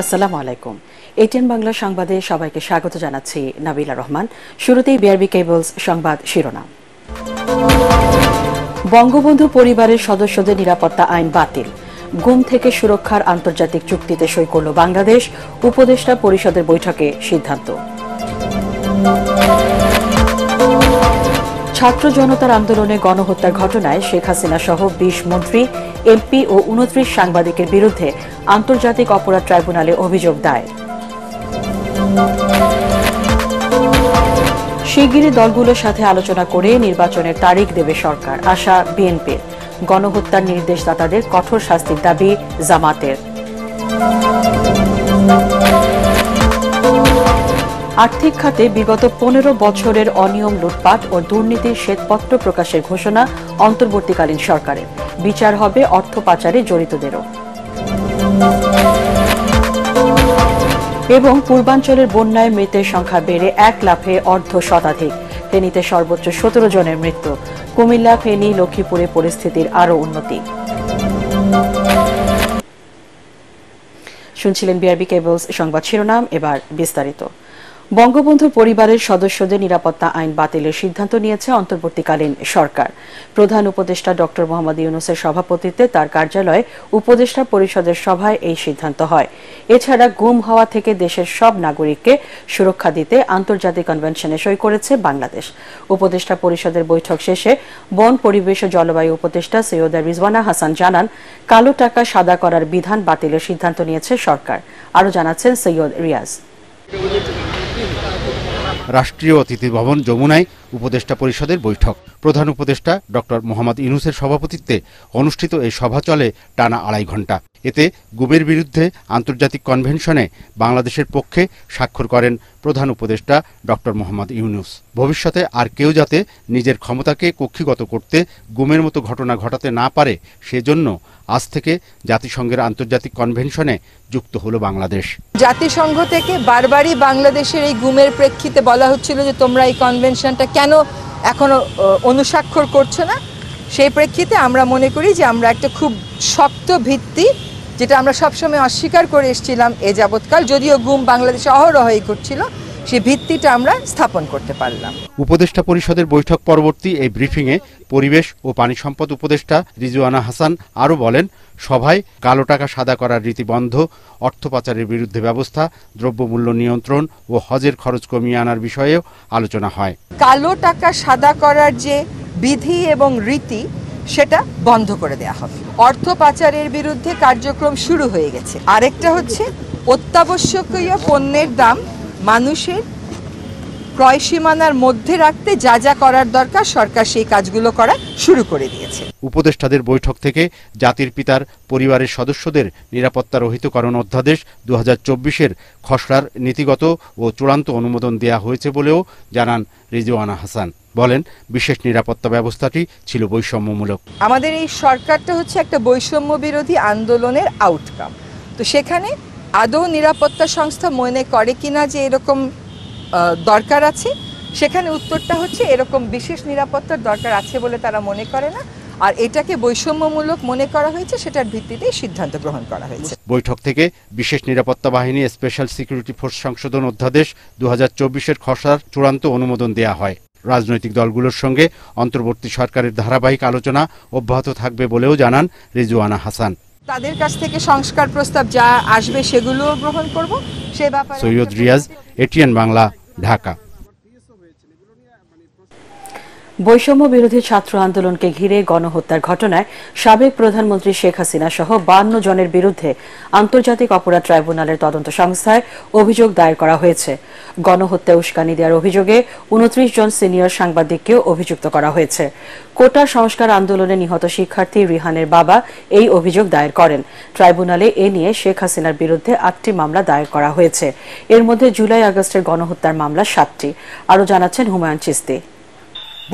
আসসালামু আলাইকুম। এটিএন বাংলা সংবাদে সবাইকে স্বাগত জানাচ্ছি নাবিলা রহমান। শুরুতেই বিআরবি কেবলস সংবাদ শিরোনাম। বঙ্গবন্ধু পরিবারের সদস্যদের নিরাপত্তা আইন বাতিল। গুম থেকে সুরক্ষার আন্তর্জাতিক চুক্তিতে সই করল বাংলাদেশ। উপদেষ্টা পরিষদের বৈঠকে সিদ্ধান্ত। ছাত্র জনতার আন্দোলনে গণহত্যার ঘটনায় শেখ হাসিনা সহ ২০ মন্ত্রী, এমপি ও ২৯ সাংবাদিকের বিরুদ্ধে আন্তর্জাতিক অপরাধ ট্রাইব্যুনালে অভিযোগ দায়ের। শিগগিরই দলগুলোর সাথে আলোচনা করে নির্বাচনের তারিখ দেবে সরকার, আশা বিএনপির। গণহত্যার নির্দেশদাতাদের কঠোর শাস্তির দাবি জামাতের। আর্থিক খাতে বিগত ১৫ বছরের অনিয়ম, লুটপাট ও দুর্নীতির শ্বেতপত্র প্রকাশের ঘোষণা অন্তর্বর্তীকালীন সরকারের। বিচার হবে অর্থ পাচারে জড়িতদেরও। এবং পূর্বাঞ্চলের বন্যায় মৃতের সংখ্যা বেড়ে ১ লাফে অর্ধশতাধিক। ফেনীতে সর্বোচ্চ ১৭ জনের মৃত্যু। কুমিল্লা, ফেনী, লক্ষ্মীপুরে পরিস্থিতির আরও উন্নতি। শুনছিলেন বিআরবি কেবলস সংবাদ শিরোনাম, এবার বিস্তারিত। বঙ্গবন্ধু পরিবারের সদস্যদের নিরাপত্তা আইন বাতিলের সিদ্ধান্ত নিয়েছে অন্তর্বর্তীকালীন সরকার। প্রধান উপদেষ্টা ড মোহাম্মদ ইউনূসের সভাপতিত্বে তার কার্যালয়ে উপদেষ্টা পরিষদের সভায় এই সিদ্ধান্ত হয়। এছাড়া গুম হওয়া থেকে দেশের সব নাগরিককে সুরক্ষা দিতে আন্তর্জাতিক কনভেনশনে সই করেছে বাংলাদেশ। উপদেষ্টা পরিষদের বৈঠক শেষে বন, পরিবেশ ও জলবায়ু উপদেষ্টা সৈয়দা রিজওয়ানা হাসান জানান, কালো টাকা সাদা করার বিধান বাতিলের সিদ্ধান্ত নিয়েছে সরকার। আরও জানাচ্ছেন সৈয়দ রিয়াজ। রাষ্ট্রীয় অতিথি ভবন যমুনায় উপদেষ্টা পরিষদের বৈঠক। প্রধান উপদেষ্টা ড মোহাম্মদ ইউনূসের সভাপতিত্বে অনুষ্ঠিত এই সভা চলে টানা ২.৫ ঘণ্টা। এতে গুমের বিরুদ্ধে আন্তর্জাতিক কনভেনশনে বাংলাদেশের পক্ষে স্বাক্ষর করেন প্রধান উপদেষ্টা ড মোহাম্মদ ইউনূস। ভবিষ্যতে আর কেউ যাতে নিজের ক্ষমতাকে কক্ষিগত করতে গুমের মতো ঘটনা ঘটাতে না পারে, সেজন্য আজ থেকে জাতিসংঘের আন্তর্জাতিক কনভেনশনে যুক্ত হলো বাংলাদেশ। জাতিসংঘ থেকে বারবারই বাংলাদেশের এই গুমের প্রেক্ষিতে বলা হচ্ছিল যে তোমরা এই কনভেনশনটা কেন এখনো অনুস্বাক্ষর করছো না। সেই প্রেক্ষিতে আমরা মনে করি যে আমরা একটা খুব শক্ত ভিত্তি, যেটা আমরা সবসময় অস্বীকার করে এসেছিলাম এ যাবৎকাল, যদিও গুম বাংলাদেশে অহরহই করছিল, সেই ভিত্তিটা আমরা স্থাপন করতে পারলাম। উপদেষ্টা পরিষদের বৈঠক পরবর্তী এই ব্রিফিংয়ে পরিবেশ ও পানি সম্পদ উপদেষ্টা রিজওয়ানা হাসান আরও বলেন, সভায় কালো টাকা সাদা করার রীতি বন্ধ, অর্থ পাচারের বিরুদ্ধে ব্যবস্থা, দ্রব্যমূল্য নিয়ন্ত্রণ ও হজের খরচ কমিয়ে আনার বিষয়েও আলোচনা হয়। কালো টাকা সাদা করার যে বিধি এবং রীতি, সেটা বন্ধ করে দেয়া হবে। অর্থ পাচারের বিরুদ্ধে কার্যক্রম শুরু হয়ে গেছে। আরেকটা হচ্ছে অত্যাবশ্যকীয় পণ্যের দাম মানুষের ক্রয় সীমানার মধ্যে রাখতে যা যা করার দরকার, সরকার সেই কাজগুলো করা শুরু করে দিয়েছে। উপদেষ্টাদের বৈঠক থেকে জাতির পিতার পরিবারের সদস্যদের নিরাপত্তা রহিতকরণ অধ্যাদেশ ২০২৪-এর খসড়ার নীতিগত ও চূড়ান্ত অনুমোদন দেয়া হয়েছে বলেও জানান রিজওয়ানা হাসান। বলেন, বিশেষ নিরাপত্তা ব্যবস্থাটি ছিল বৈষম্যমূলক। আমাদের এই সরকারটা হচ্ছে একটা বৈষম্য বিরোধী আন্দোলনের আউটকাম। তো সেখানে আদৌ নিরাপত্তা সংস্থা মনে করে কিনা যে এরকম দরকার আছে, সেখানে উত্তরটা হচ্ছে এরকম বিশেষ নিরাপত্তার দরকার আছে বলে তারা মনে করে না, আর এটাকে বৈষম্যমূলক মনে করা হয়েছে, সেটার ভিত্তিতেই সিদ্ধান্ত গ্রহণ করা হয়েছে। বৈঠক থেকে বিশেষ নিরাপত্তা বাহিনী স্পেশাল সিকিউরিটি ফোর্স সংশোধন অধ্যাদেশ ২০২৪-এর খসড়ার চূড়ান্ত অনুমোদন দেয়া হয়। রাজনৈতিক দলগুলোর সঙ্গে অন্তর্বর্তী সরকারের ধারাবাহিক আলোচনা অব্যাহত থাকবে বলেও জানান রিজওয়ানা হাসান। তাদের কাছ থেকে সংস্কার প্রস্তাব যা আসবে সেগুলোও গ্রহণ করব। সে ব্যাপারে সৈয়দ রিয়াজ, এটিএন বাংলা, ঢাকা। বৈষম্য বিরোধী ছাত্র আন্দোলনকে ঘিরে গণহত্যার ঘটনায় সাবেক প্রধানমন্ত্রী শেখ হাসিনা সহ ৫২ জনের বিরুদ্ধে আন্তর্জাতিক অপরাধ ট্রাইব্যুনালের তদন্ত সংস্থায় অভিযোগ দায়ের করা হয়েছে। গণহত্যা উস্কানি দেওয়ার অভিযোগে ২৯ জন সিনিয়র সাংবাদিককেও অভিযুক্ত করা হয়েছে। কোটা সংস্কার আন্দোলনে নিহত শিক্ষার্থী রিহানের বাবা এই অভিযোগ দায়ের করেন। ট্রাইব্যুনালে এ নিয়ে শেখ হাসিনার বিরুদ্ধে ৮টি মামলা দায়ের করা হয়েছে। এর মধ্যে জুলাই আগস্টের গণহত্যার মামলা ৭টি। আরও জানাচ্ছেন হুমায়ুন চিস্তি।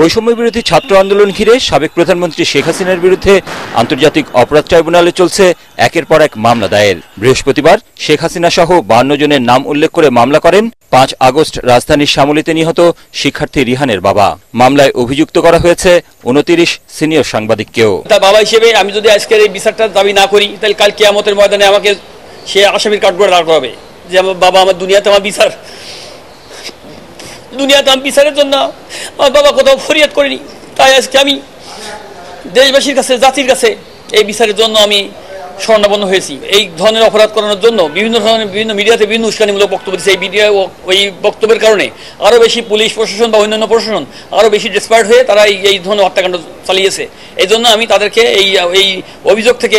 বৈষম্য বিরোধী ছাত্র আন্দোলন ঘিরে সাবেক প্রধানমন্ত্রী শেখ হাসিনার বিরুদ্ধে আন্তর্জাতিক অপরাধ ট্রাইব্যুনালে চলছে একের পর এক মামলা দায়ের। বৃহস্পতিবার শেখ হাসিনা সহ ৫২ জনের নাম উল্লেখ করে মামলা করেন ৫ আগস্ট রাজধানীর শ্যামলীতে নিহত শিক্ষার্থী রিহানের বাবা। মামলায় অভিযুক্ত করা হয়েছে ২৯ সিনিয়র সাংবাদিককেও। তার বাবা হিসেবে আমি যদি আজকের এই বিচারটা দাবি না করি, তাহলে কাল কিয়ামতের ময়দানে আমাকে সে আসামির কাঠগড়ায় দাঁড় করাবে যে বাবা আমার দুনিয়াতে আমার বিচার, দুনিয়াতে আমি বিচারের জন্য আমার বাবা কোথাও ফরিয়াদ করিনি, তাই আজকে আমি দেশবাসীর কাছে, জাতির কাছে এই বিচারের জন্য আমি স্বর্ণাপন্ন হয়েছি। এই ধরনের অপরাধ করানোর জন্য বিভিন্ন মিডিয়াতে বিভিন্ন উস্কানিমূলক বক্তব্য দিচ্ছে। এই মিডিয়া ওই বক্তব্যের কারণে আরও বেশি পুলিশ প্রশাসন বা অন্যান্য প্রশাসন আরও বেশি ডেসপায়ার্ড হয়ে তারা এই ধরনের হত্যাকাণ্ড চালিয়েছে। এই জন্য আমি তাদেরকে এই অভিযোগ থেকে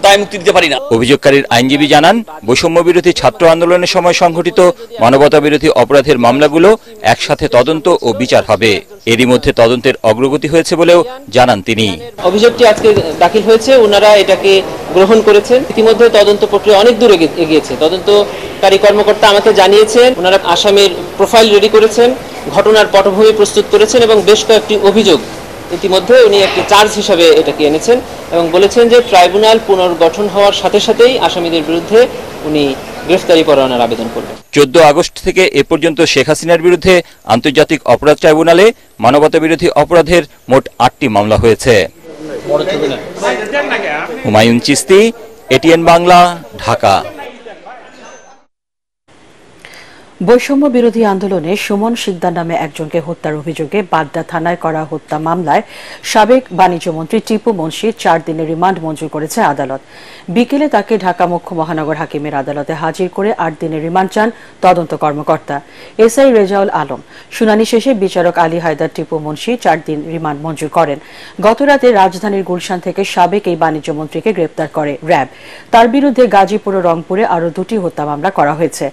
দায় মুক্তি দিতে পারি না। অভিযোগকারীর আইনজীবী জানান, বৈষম্য বিরোধী ছাত্র আন্দোলনের সময় সংঘটিত মানবতা বিরোধী অপরাধের মামলাগুলো একসাথে তদন্ত ও বিচার হবে। এরই মধ্যে তদন্তের অগ্রগতি হয়েছে বলেও জানান তিনি। অভিযোগটি আজকে দাখিল হয়েছে, ওনারা এটাকে গ্রহণ করেছেন। ইতিমধ্যে তদন্ত প্রক্রিয়া অনেক দূর এগিয়েছে। তদন্তকারী কর্মকর্তা আমাকে জানিয়েছেন ওনারা আসামির প্রোফাইল রেডি করেছেন, ঘটনার পটভূমি প্রস্তুত করেছেন এবং বেশ কয়েকটি অভিযোগ ইতিমধ্যে উনি একটি চার্জ হিসাবে এটাকে এনেছেন এবং বলেছেন যে ট্রাইব্যুনাল পুনর্গঠন হওয়ার সাথে সাথেই আসামিদের বিরুদ্ধে উনি গ্রেফতারি পরোয়ানার আবেদন করবেন। 14 আগস্ট থেকে এ পর্যন্ত শেখ হাসিনার বিরুদ্ধে আন্তর্জাতিক অপরাধ ট্রাইব্যুনালে মানবতা বিরোধী অপরাধের মোট 8টি মামলা হয়েছে। হুমায়ুন চিস্তি, এটিএন বাংলা, ঢাকা। বৈষম্য বিরোধী আন্দোলনে সুমন শিকদার নামে একজনকে হত্যার অভিযোগে বাড্ডা থানায় করা হত্যা মামলায় সাবেক বাণিজ্যমন্ত্রী টিপু মুন্সির 4 দিনের রিমান্ড মঞ্জুর করেছে আদালত। বিকেলে তাকে ঢাকা মুখ্য মহানগর হাকিমের আদালতে হাজির করে 8 দিনের রিমান্ড চান তদন্ত কর্মকর্তা এসআই রেজাউল আলম। শুনানি শেষে বিচারক আলী হায়দার টিপু মুন্সি 4 দিন রিমান্ড মঞ্জুর করেন। গতরাতে রাজধানীর গুলশান থেকে সাবেক এই বাণিজ্যমন্ত্রীকে গ্রেপ্তার করে র্যাব। তার বিরুদ্ধে গাজীপুর ও রংপুরে আরও 2টি হত্যা মামলা করা হয়েছে।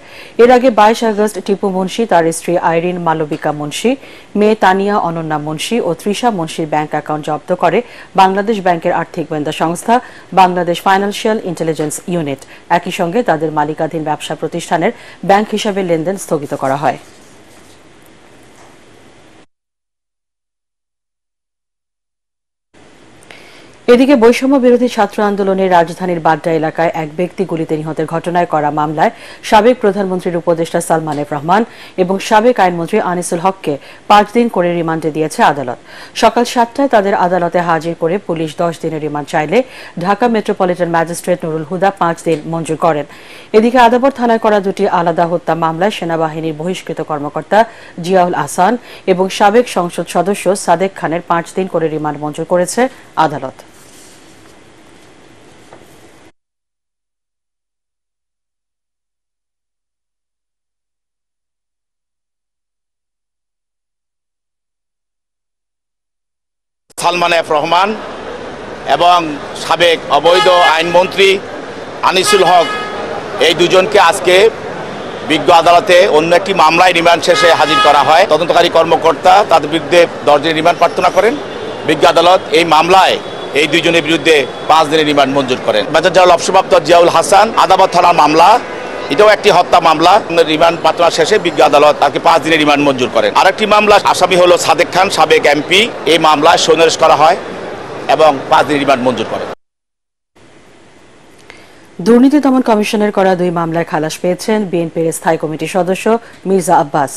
এর আগে 22 আগস্ট টিপু মুন্সি, তার স্ত্রী আইরিন মালবিকা মুন্সি, মেয়ে তানিয়া অনন্যা মুন্সি ও তৃষা মুন্সির ব্যাংক অ্যাকাউন্ট জব্দ করে বাংলাদেশ ব্যাংকের আর্থিক গোয়েন্দা সংস্থা বাংলাদেশ ফাইন্যান্সিয়াল ইন্টেলিজেন্স ইউনিট। একই সঙ্গে তাদের মালিকাধীন ব্যবসা প্রতিষ্ঠানের ব্যাংক হিসাবে লেনদেন স্থগিত করা হয়। এদিকে বৈষম্য বিরোধী ছাত্র আন্দোলনে রাজধানীর বাড্ডা এলাকায় এক ব্যক্তি গুলিতে নিহতের ঘটনায় করা মামলায় সাবেক প্রধানমন্ত্রীর উপদেষ্টা সালমান এফ রহমান এবং সাবেক আইনমন্ত্রী আনিসুল হককে 5 দিন করে রিমান্ডে দিয়েছে আদালত। সকাল 7টায় তাদের আদালতে হাজির করে পুলিশ 10 দিনের রিমান্ড চাইলে ঢাকা মেট্রোপলিটন ম্যাজিস্ট্রেট নুরুল হুদা 5 দিন মঞ্জুর করেন। এদিকে আদাবর থানায় করা 2টি আলাদা হত্যা মামলায় সেনাবাহিনীর বহিষ্কৃত কর্মকর্তা জিয়াউল আহসান এবং সাবেক সংসদ সদস্য সাদেক খানের 5 দিন করে রিমান্ড মঞ্জুর করেছে আদালত। সালমান এফ রহমান এবং সাবেক অবৈধ আইনমন্ত্রী আনিসুল হক এই দুজনকে আজকে বিজ্ঞ আদালতে অন্য একটি মামলায় রিমান্ড শেষে হাজির করা হয়। তদন্তকারী কর্মকর্তা তাদের বিরুদ্ধে 10 দিনের রিমান্ড প্রার্থনা করেন। বিজ্ঞ আদালত এই মামলায় এই দুজনের বিরুদ্ধে 5 দিনের রিমান্ড মঞ্জুর করেন। মেজর জেনারেল অবসরপ্রাপ্ত জিয়াউল হাসান আদাবর থানার মামলা, এটাও একটি হত্যা মামলা। রিমান্ড প্রার্থনা শেষে বিজ্ঞ আদালত তাকে 5 দিনের রিমান্ড মঞ্জুর করেন। আরেকটি মামলা আসামি হলো সাদেক খান, সাবেক এমপি। এই মামলায় সন্নিবেশ করা হয় এবং 5 দিনের রিমান্ড মঞ্জুর করেন। দুর্নীতি দমন কমিশনের করা 2 মামলায় খালাস পেয়েছেন বিএনপির স্থায়ী কমিটির সদস্য মির্জা আব্বাস।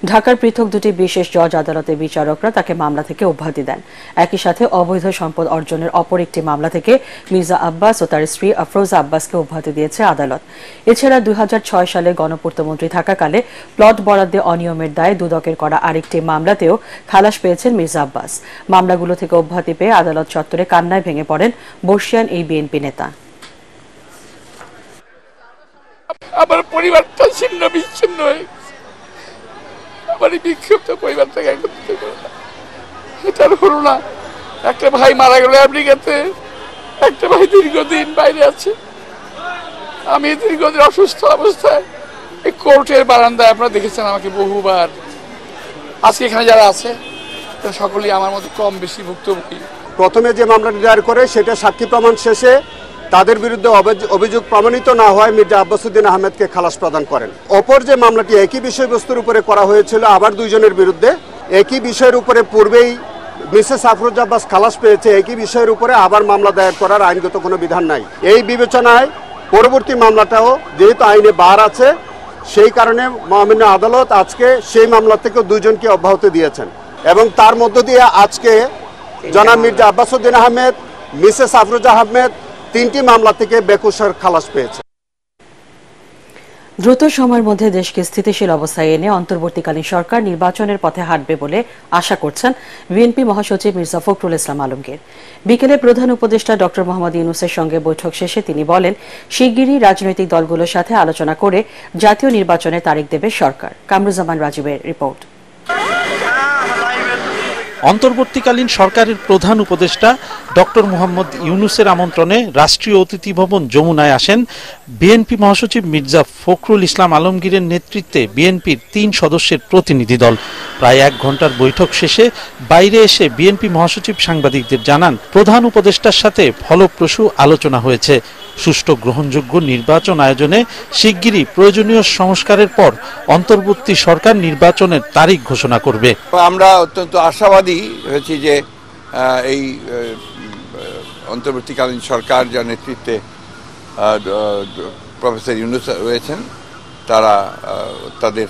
ঢাকার পৃথক 2টি বিশেষ জজ আদালতের বিচারকরা তাকে মামলা থেকে অব্যাহতি দেন। একই সাথে অবৈধ সম্পদ অর্জনের অপর একটি মামলা থেকে মির্জা আব্বাস ও তার স্ত্রী আফরোজা আব্বাসকে অব্যাহতি দিয়েছে আদালত। এছাড়া 2006 সালে গণপূর্তমন্ত্রী থাকাকালে প্লট বরাদ্দে অনিয়মের দায়ে দুদকের করা আরেকটি মামলাতেও খালাস পেয়েছেন মির্জা আব্বাস। মামলাগুলো থেকে অব্যাহতি পেয়ে আদালত চত্বরে কান্নায় ভেঙে পড়েন বর্ষিয়ান এই বিএনপি নেতা। আমার পরিবারটা ছিন্ন বিচ্ছিন্ন হয়ে গেছে, আমার এই বিক্ষিপ্ত পরিবারটাকে একত্রিত করে না, এটা হলো না। একটা ভাই মারা গেল আমেরিকাতে, একটা ভাই দীর্ঘদিন বাইরে আছে। আমি দীর্ঘদিন অসুস্থ অবস্থায় এই কোর্টের বারান্দায় আপনারা দেখেছেন আমাকে বহুবার। আজকে এখানে যারা আছে সকলেই আমার মতো কম বেশি ভুক্তভোগী। প্রথমে যে মামলাটি দায়ের করে সেটা সাক্ষী প্রমাণ শেষে তাদের বিরুদ্ধে অভিযোগ প্রমাণিত না হয় মির্জা আব্বাসউদ্দিন আহমেদকে খালাস প্রদান করেন। অপর যে মামলাটি একই বিষয়বস্তুর উপরে করা হয়েছিল আবার 2 জনের বিরুদ্ধে, একই বিষয়ের উপরে পূর্বেই মিসেস আফরোজা আব্বাস খালাস পেয়েছে, একই বিষয়ের উপরে আবার মামলা দায়ের করার আইনগত কোনো বিধান নাই। এই বিবেচনায় পরবর্তী মামলাটাও যেহেতু আইনে বার আছে, সেই কারণে মহামান্য আদালত আজকে সেই মামলা থেকে 2 জনকে অব্যাহতি দিয়েছেন এবং তার মধ্য দিয়ে আজকে জনাব মির্জা আব্বাসউদ্দিন আহমেদ, মিসেস আফরোজা আহমেদ 3টি মামলা থেকে বেকসুর খালাস পেয়েছে। দ্রুত সময়ের মধ্যে দেশকে স্থিতিশীল অবস্থায় এনে অন্তর্বর্তীকালীন সরকার নির্বাচনের পথে হাঁটবে বলে আশা করছেন বিএনপি মহাসচিব মির্জা ফখরুল ইসলাম আলমগীর। বিকেলে প্রধান উপদেষ্টা ডক্টর মোহাম্মদ ইউনূসের সঙ্গে বৈঠক শেষে তিনি বলেন, শিগগিরই রাজনৈতিক দলগুলোর সাথে আলোচনা করে জাতীয় নির্বাচনের তারিখ দেবে সরকার। কামরুজ্জামান রাজীবের রিপোর্ট। অন্তর্বর্তীকালীন সরকারের প্রধান উপদেষ্টা ডক্টর মোহাম্মদ ইউনূসের আমন্ত্রণে রাষ্ট্রীয় অতিথি ভবন যমুনায় আসেন বিএনপি মহাসচিব মির্জা ফখরুল ইসলাম আলমগীরের নেতৃত্বে বিএনপির ৩ সদস্যের প্রতিনিধি দল। প্রায় 1 ঘন্টার বৈঠক শেষে বাইরে এসে বিএনপি মহাসচিব সাংবাদিকদের জানান, প্রধান উপদেষ্টার সাথে ফলপ্রসূ আলোচনা হয়েছে। সুষ্ঠু গ্রহণযোগ্য নির্বাচন আয়োজনে শিগগিরই প্রয়োজনীয় সংস্কারের পর অন্তর্বর্তী সরকার নির্বাচনের তারিখ ঘোষণা করবে। আমরা অত্যন্ত আশাবাদী হয়েছি যে এই অন্তর্বর্তীকালীন সরকার যার নেতৃত্বে প্রফেসর ইউনূস রয়েছেন, তারা তাদের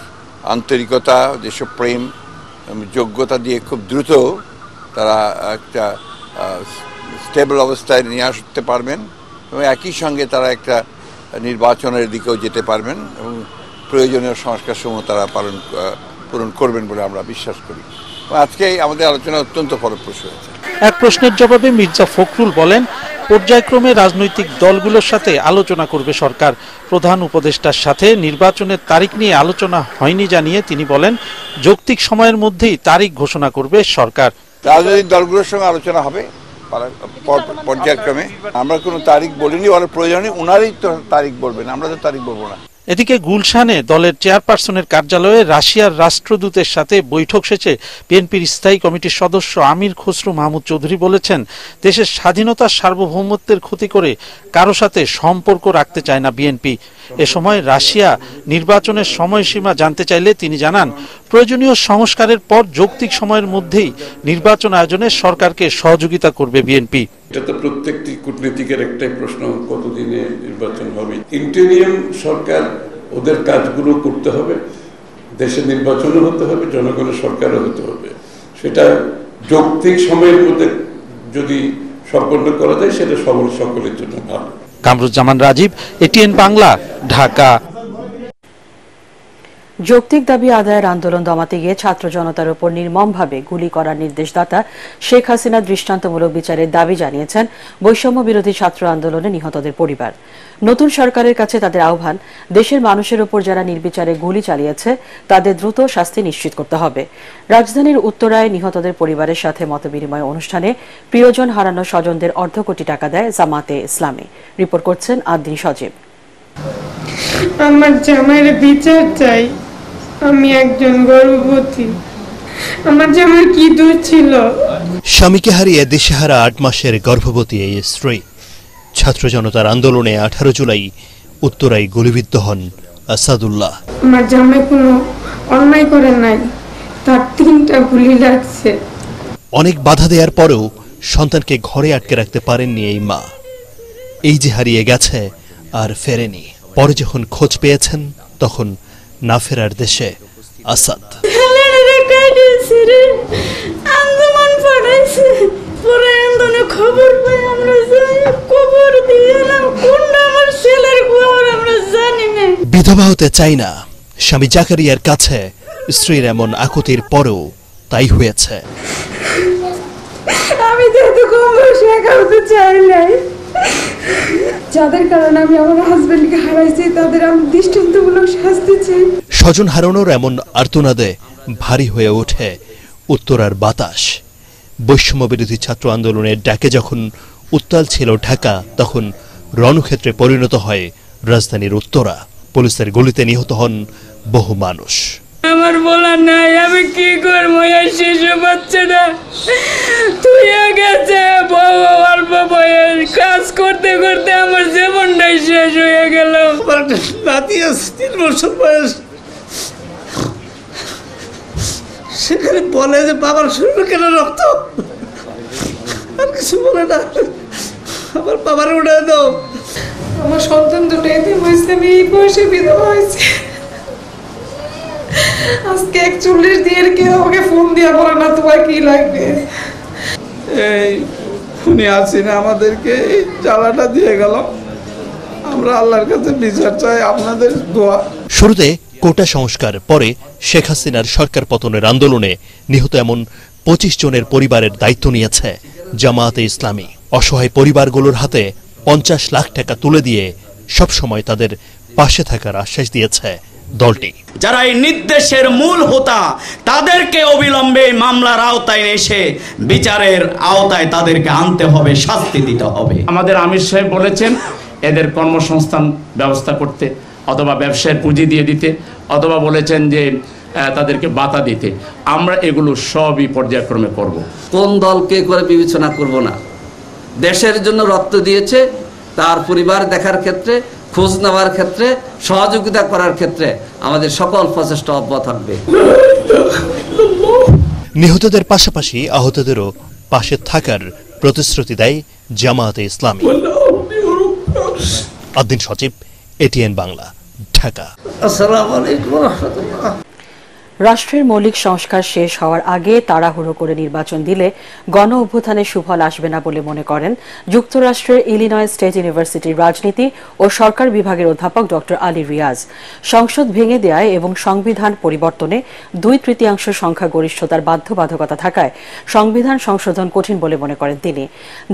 আন্তরিকতা, দেশপ্রেম, যোগ্যতা দিয়ে খুব দ্রুত তারা একটা স্টেবল অবস্থায় নিয়ে আসতে পারবেন এবং একই সঙ্গে তারা একটা নির্বাচনের দিকেও যেতে পারবেন এবং প্রয়োজনীয় সংস্কারসমূহ তারা পূরণ করবেন বলে আমরা বিশ্বাস করি। আজকে আমাদের আলোচনা অত্যন্ত ফলপ্রসূ হয়েছে। এক প্রশ্নের জবাবে মির্জা ফখরুল বলেন, পর্যায়ক্রমে রাজনৈতিক দলগুলোর সাথে আলোচনা করবে সরকার। প্রধান উপদেষ্টার সাথে নির্বাচনের তারিখ নিয়ে আলোচনা হয়নি জানিয়ে তিনি বলেন, যৌক্তিক সময়ের মধ্যেই তারিখ ঘোষণা করবে সরকার। রাজনৈতিক দলগুলোর সঙ্গে আলোচনা হবে পর্যায়ক্রমে। আমরা কোনো তারিখ বলিনি, ওরা প্রয়োজনে ওনারই তো তারিখ বলবেন, আমরা তো তারিখ বলবো না। এদিকে গুলশানে দলের চেয়ারপারসনের কার্যালয়ে রাশিয়ার রাষ্ট্রদূতের সাথে বৈঠক শেষে বিএনপির স্থায়ী কমিটির সদস্য আমির খসরু মাহমুদ চৌধুরী বলেছেন, দেশের স্বাধীনতার সার্বভৌমত্বের ক্ষতি করে কারো সাথে সম্পর্ক রাখতে চায় না বিএনপি। এ সময় রাশিয়া নির্বাচনের সময়সীমা জানতে চাইলে তিনি জানান, প্রয়োজনীয় সংস্কারের পর যৌক্তিক সময়ের মধ্যেই নির্বাচন আয়োজনে সরকারকে সহযোগিতা করবে বিএনপি। এটা তো প্রত্যেকটি কূটনীতিকের একটাই প্রশ্ন, কতদিনে নির্বাচন হবে। ইন্টেরিয়াম সরকার ওদের কাজগুলো করতে হবে, দেশের নির্বাচনও হতে হবে, জনগণের সরকারও হতে হবে। সেটা যৌক্তিক সময়ের মধ্যে যদি সম্পন্ন করা যায় সেটা সকলের জন্য ভালো। কামরুজ্জামান রাজীব, এটিএন বাংলা, ঢাকা। যৌক্তিক দাবি আদায়ের আন্দোলন দমাতে গিয়ে ছাত্র জনতার উপর নির্মমভাবে গুলি করার নির্দেশদাতা শেখ হাসিনা দৃষ্টান্তমূলক বিচারের দাবি জানিয়েছেন বৈষম্য বিরোধী ছাত্র আন্দোলনে নিহতদের পরিবার। নতুন সরকারের কাছে তাদের আহ্বান, দেশের মানুষের উপর যারা নির্বিচারে গুলি চালিয়েছে তাদের দ্রুত শাস্তি নিশ্চিত করতে হবে। রাজধানীর উত্তরায় নিহতদের পরিবারের সাথে মতবিনিময় অনুষ্ঠানে প্রিয়জন হারানো স্বজনদের অর্ধ কোটি টাকা দেয় জামাতে ইসলামী। রিপোর্ট করছেন আদ্দিন সজীব। আমার জামাইয়ের বিচার চাই। আমি একজন গর্ভবতী, আমার জামাইয়ের কি দোষ ছিল? স্বামীকে হারিয়ে দিশেহারা 8 মাসের গর্ভবতী এই স্ত্রী। ছাত্র জনতার আন্দোলনে 18 জুলাই উত্তরায় গুলিবিদ্ধ হন আসাদুল্লাহ। আমার জামাই কোনো অন্যায় করে নাই, তার 3টা গুলি লাগছে। অনেক বাধা দেওয়ার পরেও সন্তানকে ঘরে আটকে রাখতে পারেননি এই মা। এই যে হারিয়ে গেছে আর ফেরেনি। পরে যখন খোঁজ পেয়েছেন তখন না ফেরার দেশে আসাদ। বিধবা হতে চাই না, স্বামী জাকারিয়ার কাছে স্ত্রীর এমন আকুতির পরেও তাই হয়েছে। আমি যেহেতু কম বয়সে একা হতে চাই নাই, যাদের কারণে আমি আমার হাজবেন্ডকে হারাইছি তাদের আমি দৃষ্টান্তমূলক শাস্তি চাই। স্বজন হারানোর এমন আর্তনাদে ভারী হয়ে ওঠে উত্তরার বাতাস। বৈষম্য বিরোধী ছাত্র আন্দোলনের ডাকে যখন উত্তাল ছিল ঢাকা, তখন রণক্ষেত্রে পরিণত হয় রাজধানীর উত্তরা। পুলিশের গুলিতে নিহত হন বহু মানুষ। আমার বলার নাই, আমি কি করবো? এই শিশু বাচ্চাটা তুই গেছে অল্প বয়স, কাজ করতে করতে আমার জীবনটাই শেষ হয়ে গেল। নাতি আছে 3 বছর বয়স, সেখানে বলে যে বাবার শরীরে কেন রক্ত, আর কিছু বলে না। আমার বাবার উঠে দাও। আমার সন্তান দুটো এতিম হয়েছে, আমি এই বয়সে বিধবা হয়েছি। আজকে 41 দিনের কেউ আমাকে ফোন দিয়ে বলে না তোমার কি লাগবে। এই উনি আসেন আমাদেরকে এই জ্বালাটা দিয়ে গেল। আমরা আল্লাহর কাছে বিচার চাই, আপনাদের দোয়া। শুরুতে কোটা সংস্কার, পরে শেখ হাসিনার সরকার পতনের আন্দোলনে নিহত এমন 25 জনের পরিবারের দায়িত্ব নিয়েছে জামায়াতে ইসলামী। অসহায় পরিবারগুলোর হাতে 50 লাখ টাকা তুলে দিয়ে সবসময় তাদের পাশে থাকার আশ্বাস দিয়েছে দলটি। যারা এই নির্দেশের মূল হোতা, তাদেরকে অবিলম্বে মামলার আওতায় এসে বিচারের আওতায় তাদেরকে আনতে হবে, শাস্তি দিতে হবে। আমাদের আমির সাহেব বলেছেন এদের কর্মসংস্থান ব্যবস্থা করতে, অথবা ব্যবসায়ের পুঁজি দিয়ে দিতে, অথবা বলেছেন যে তাদেরকে ভাতা দিতে। আমরা এগুলো সবই পর্যায়ক্রমে করব। কোন দলকে করে বিবেচনা করব না। দেশের জন্য রক্ত দিয়েছে, তার পরিবার দেখার ক্ষেত্রে, খোঁজ নেওয়ার ক্ষেত্রে, সহযোগিতা করার ক্ষেত্রে আমাদের সকল প্রচেষ্টা অব্যাহত থাকবে। নিহতদের পাশাপাশি আহতদেরও পাশে থাকার প্রতিশ্রুতি দেয় জামায়াতে ইসলামী। আদিন সচিব, এটিএন বাংলা, ঢাকা। আসসালামু আলাইকুম ওয়া রাহমাতুল্লাহ। রাষ্ট্রের মৌলিক সংস্কার শেষ হওয়ার আগে তাড়াহুড়ো করে নির্বাচন দিলে গণ অভ্যুত্থানের সুফল আসবে না বলে মনে করেন যুক্তরাষ্ট্রের ইলিনয় স্টেট ইউনিভার্সিটির রাজনীতি ও সরকার বিভাগের অধ্যাপক ডক্টর আলী রিয়াজ। সংসদ ভেঙে দেয়ায় এবং সংবিধান পরিবর্তনে 2/3 সংখ্যাগরিষ্ঠতার বাধ্যবাধকতা থাকায় সংবিধান সংশোধন কঠিন বলে মনে করেন তিনি।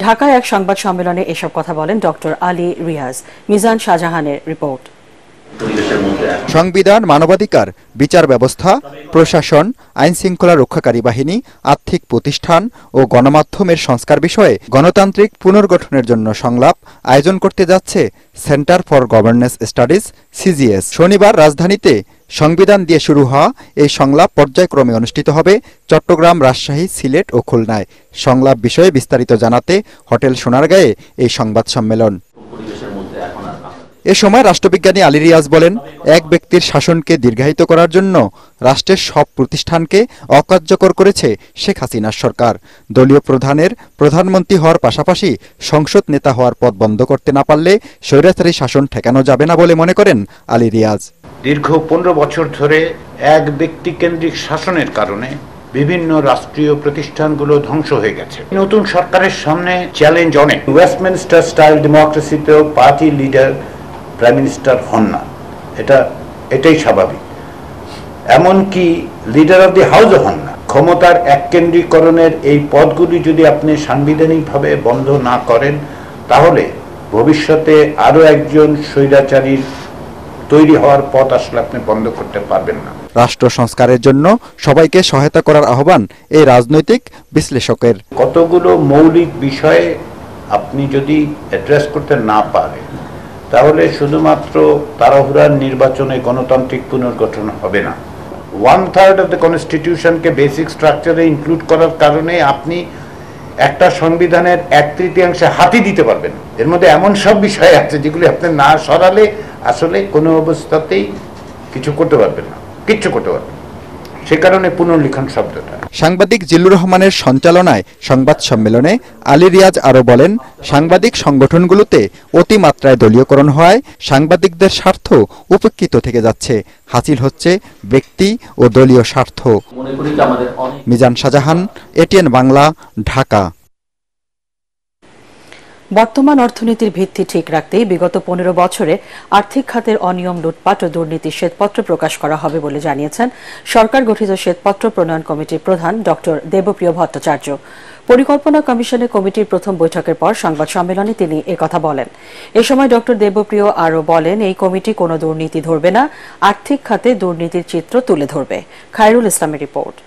ঢাকায় এক সংবাদ সম্মেলনে এসব কথা বলেন ডক্টর আলী রিয়াজ। মিজান শাহজাহানের রিপোর্ট। সংবিধান, মানবাধিকার, বিচার ব্যবস্থা, প্রশাসন, আইন শৃঙ্খলা রক্ষাকারী বাহিনী, আর্থিক প্রতিষ্ঠান ও গণমাধ্যমের সংস্কার বিষয়ে গণতান্ত্রিক পুনর্গঠনের জন্য সংলাপ আয়োজন করতে যাচ্ছে centre for governance studies CGS. শনিবার রাজধানীতে সংবিধান দিয়ে শুরু হওয়া এই সংলাপ পর্যায়ক্রমে অনুষ্ঠিত হবে চট্টগ্রাম, রাজশাহী, সিলেট ও খুলনায়। সংলাপ বিষয়ে বিস্তারিত জানাতে হোটেল সোনারগাঁয়ে এই সংবাদ সম্মেলন। এ সময় রাষ্ট্রবিজ্ঞানী আলী রিয়াজ বলেন, এক ব্যক্তির শাসনকে দীর্ঘায়িত করার জন্য রাষ্ট্রের সব প্রতিষ্ঠানকে অকার্যকর করেছে শেখ হাসিনার সরকার। দলীয় প্রধানের প্রধানমন্ত্রী হওয়ার পাশাপাশি সংসদ নেতা হওয়ার পথ বন্ধ করতে না পারলে স্বৈরাচারী শাসন ঠেকানো যাবে না বলে মনে করেন আলী রিয়াজ। দীর্ঘ 15 বছর ধরে এক ব্যক্তিকেন্দ্রিক শাসনের কারণে বিভিন্ন রাষ্ট্রীয় প্রতিষ্ঠানগুলো ধ্বংস হয়ে গেছে। নতুন সরকারের সামনে চ্যালেঞ্জ অনেক। ওয়েস্টমিনস্টার স্টাইল ডেমোক্রেসিতেও পার্টি লিডার প্রাইম মিনিস্টার হন না, এটাই স্বাভাবিক। এমনকি লিডার অব দি হাউসও হন না। ক্ষমতার এককেন্দ্রীকরণের এই পদগুলি যদি আপনি সাংবিধানিকভাবে বন্ধ না করেন, তাহলে ভবিষ্যতে আরো একজন স্বৈরাচারীর তৈরি হওয়ার পথ আসলে আপনি বন্ধ করতে পারবেন না। রাষ্ট্র সংস্কারের জন্য সবাইকে সহায়তা করার আহ্বান এই রাজনৈতিক বিশ্লেষকের। কতগুলো মৌলিক বিষয়ে আপনি যদি অ্যাড্রেস করতে না পারেন, তাহলে শুধুমাত্র তাড়াহুড়ার নির্বাচনে গণতান্ত্রিক পুনর্গঠন হবে না। 1/3 অফ দ্য কনস্টিটিউশনকে বেসিক স্ট্রাকচারে ইনক্লুড করার কারণে আপনি একটা সংবিধানের 1/3 হাতি দিতে পারবেন। এর মধ্যে এমন সব বিষয় আছে যেগুলি আপনি না সরালে আসলে কোনো অবস্থাতেই কিছু করতে পারবেন না, কিচ্ছু করতে পারবেন। সে কারণে পুনর্লিখন শব্দটা। সাংবাদিক জিল্লুর রহমানের সঞ্চালনায় সংবাদ সম্মেলনে আলী রিয়াজ আরো বলেন, সাংবাদিক সংগঠনগুলোতে অতিমাত্রায় দলীয়করণ হওয়ায় সাংবাদিকদের স্বার্থ উপেক্ষিত থেকে যাচ্ছে, হাসিল হচ্ছে ব্যক্তি ও দলীয় স্বার্থ। মিজান শাহজাহান, এটিএন বাংলা, ঢাকা। বর্তমান অর্থনীতির ভিত্তি ঠিক রাখতেই বিগত 15 বছরে আর্থিক খাতের অনিয়ম, লুটপাট ও দুর্নীতির শ্বেতপত্র প্রকাশ করা হবে বলে জানিয়েছেন সরকার গঠিত শ্বেতপত্র প্রণয়ন কমিটির প্রধান ডক্টর দেবপ্রিয় ভট্টাচার্য। পরিকল্পনা কমিশনের কমিটির প্রথম বৈঠকের পর সংবাদ সম্মেলনে তিনি একথা বলেন। এ সময় ডক্টর দেবপ্রিয় আরও বলেন, এই কমিটি কোনো দুর্নীতি ধরবে না, আর্থিক খাতে দুর্নীতির চিত্র তুলে ধরবে। খায়রুল ইসলামের রিপোর্ট।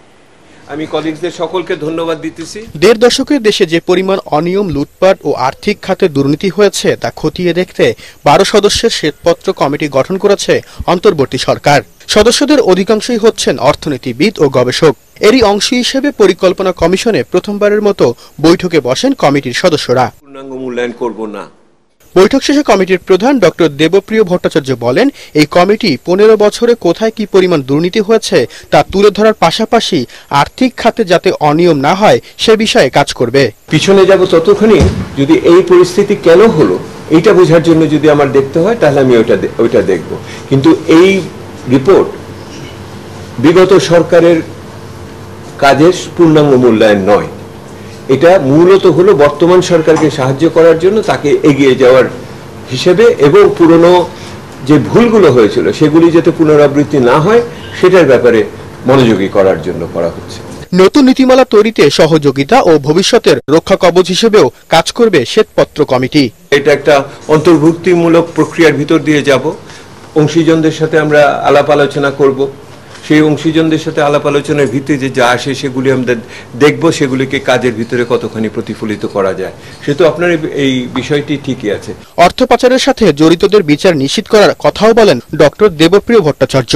আমি কলিগদের সকলকে ধন্যবাদ দিতেছি। 1.5 দশকের দেশে যে পরিমাণ অনিয়ম, লুটপাট ও আর্থিক খাতে দুর্নীতি হয়েছে তা খতিয়ে দেখতে 12 সদস্যের শ্বেতপত্র কমিটি গঠন করেছে অন্তর্বর্তী সরকার। সদস্যদের অধিকাংশই হচ্ছেন অর্থনীতিবিদ ও গবেষক। এরই অংশ হিসেবে পরিকল্পনা কমিশনে প্রথমবারের মতো বৈঠকে বসেন কমিটির সদস্যরা। পূর্ণাঙ্গ মূল্যায়ন করব না। বৈঠক শেষে কমিটির প্রধান ডক্টর দেবপ্রিয় ভট্টাচার্য বলেন, এই কমিটি 15 বছরে কোথায় কি পরিমাণ দুর্নীতি হয়েছে তা তুলে ধরার পাশাপাশি আর্থিক খাতে যাতে অনিয়ম না হয় সে বিষয়ে কাজ করবে। পিছনে যাব ততক্ষণই, যদি এই পরিস্থিতি কেন হলো এইটা বোঝার জন্য যদি আমার দেখতে হয়, তাহলে আমি ওইটা দেখব। কিন্তু এই রিপোর্ট বিগত সরকারের কাজের পূর্ণাঙ্গ মূল্যায়ন নয়। এটা মূলত হলো বর্তমান সরকারকে সাহায্য করার জন্য, তাকে এগিয়ে যাওয়ার হিসেবে এবং পুরনো যে ভুলগুলো হয়েছিল সেগুলি যাতে পুনরাবৃত্তি না হয় সেটার ব্যাপারে মনোযোগী করার জন্য করা হচ্ছে। নতুন নীতিমালা তৈরিতে সহযোগিতা ও ভবিষ্যতের রক্ষা কবচ হিসেবেও কাজ করবে শ্বেতপত্র কমিটি। এটা একটা অন্তর্ভুক্তিমূলক প্রক্রিয়ার ভিতর দিয়ে যাব। অংশীজনদের সাথে আমরা আলাপ আলোচনা করব। সেই অংশীজনদের সাথে আলাপ আলোচনার ভিত্তিতে যা আসে সেগুলি আমরা দেখব, সেগুলিকে কাজের ভিতরে কতখানি প্রতিফলিত করা যায়। সেহেতু আপনার এই বিষয়টি ঠিকই আছে। অর্থ পাচারের সাথে জড়িতদের বিচার নিশ্চিত করার কথাও বলেন ডক্টর দেবপ্রিয় ভট্টাচার্য।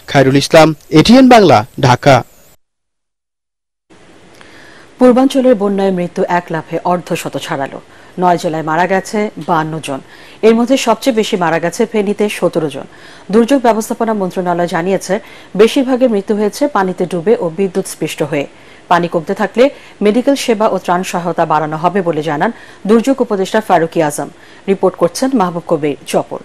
খায়রুল ইসলাম, এটিএন বাংলা, ঢাকা। পূর্বাঞ্চলের বন্যায় মৃত্যু 1 লাফে অর্ধশত ছাড়ালো। 9 জেলায় মারা গেছে 52 জন। এর মধ্যে সবচেয়ে বেশি মারা গেছে ফেনীতে 17 জন। দুর্যোগ ব্যবস্থাপনা মন্ত্রণালয় জানিয়েছে বেশিরভাগের মৃত্যু হয়েছে পানিতে ডুবে ও বিদ্যুৎ স্পৃষ্ট হয়ে। পানি কমতে থাকলে মেডিকেল সেবা ও ত্রাণ সহায়তা বাড়ানো হবে বলে জানান দুর্যোগ উপদেষ্টা ফারুকী আজম। রিপোর্ট করছেন মাহবুব কবির চপল।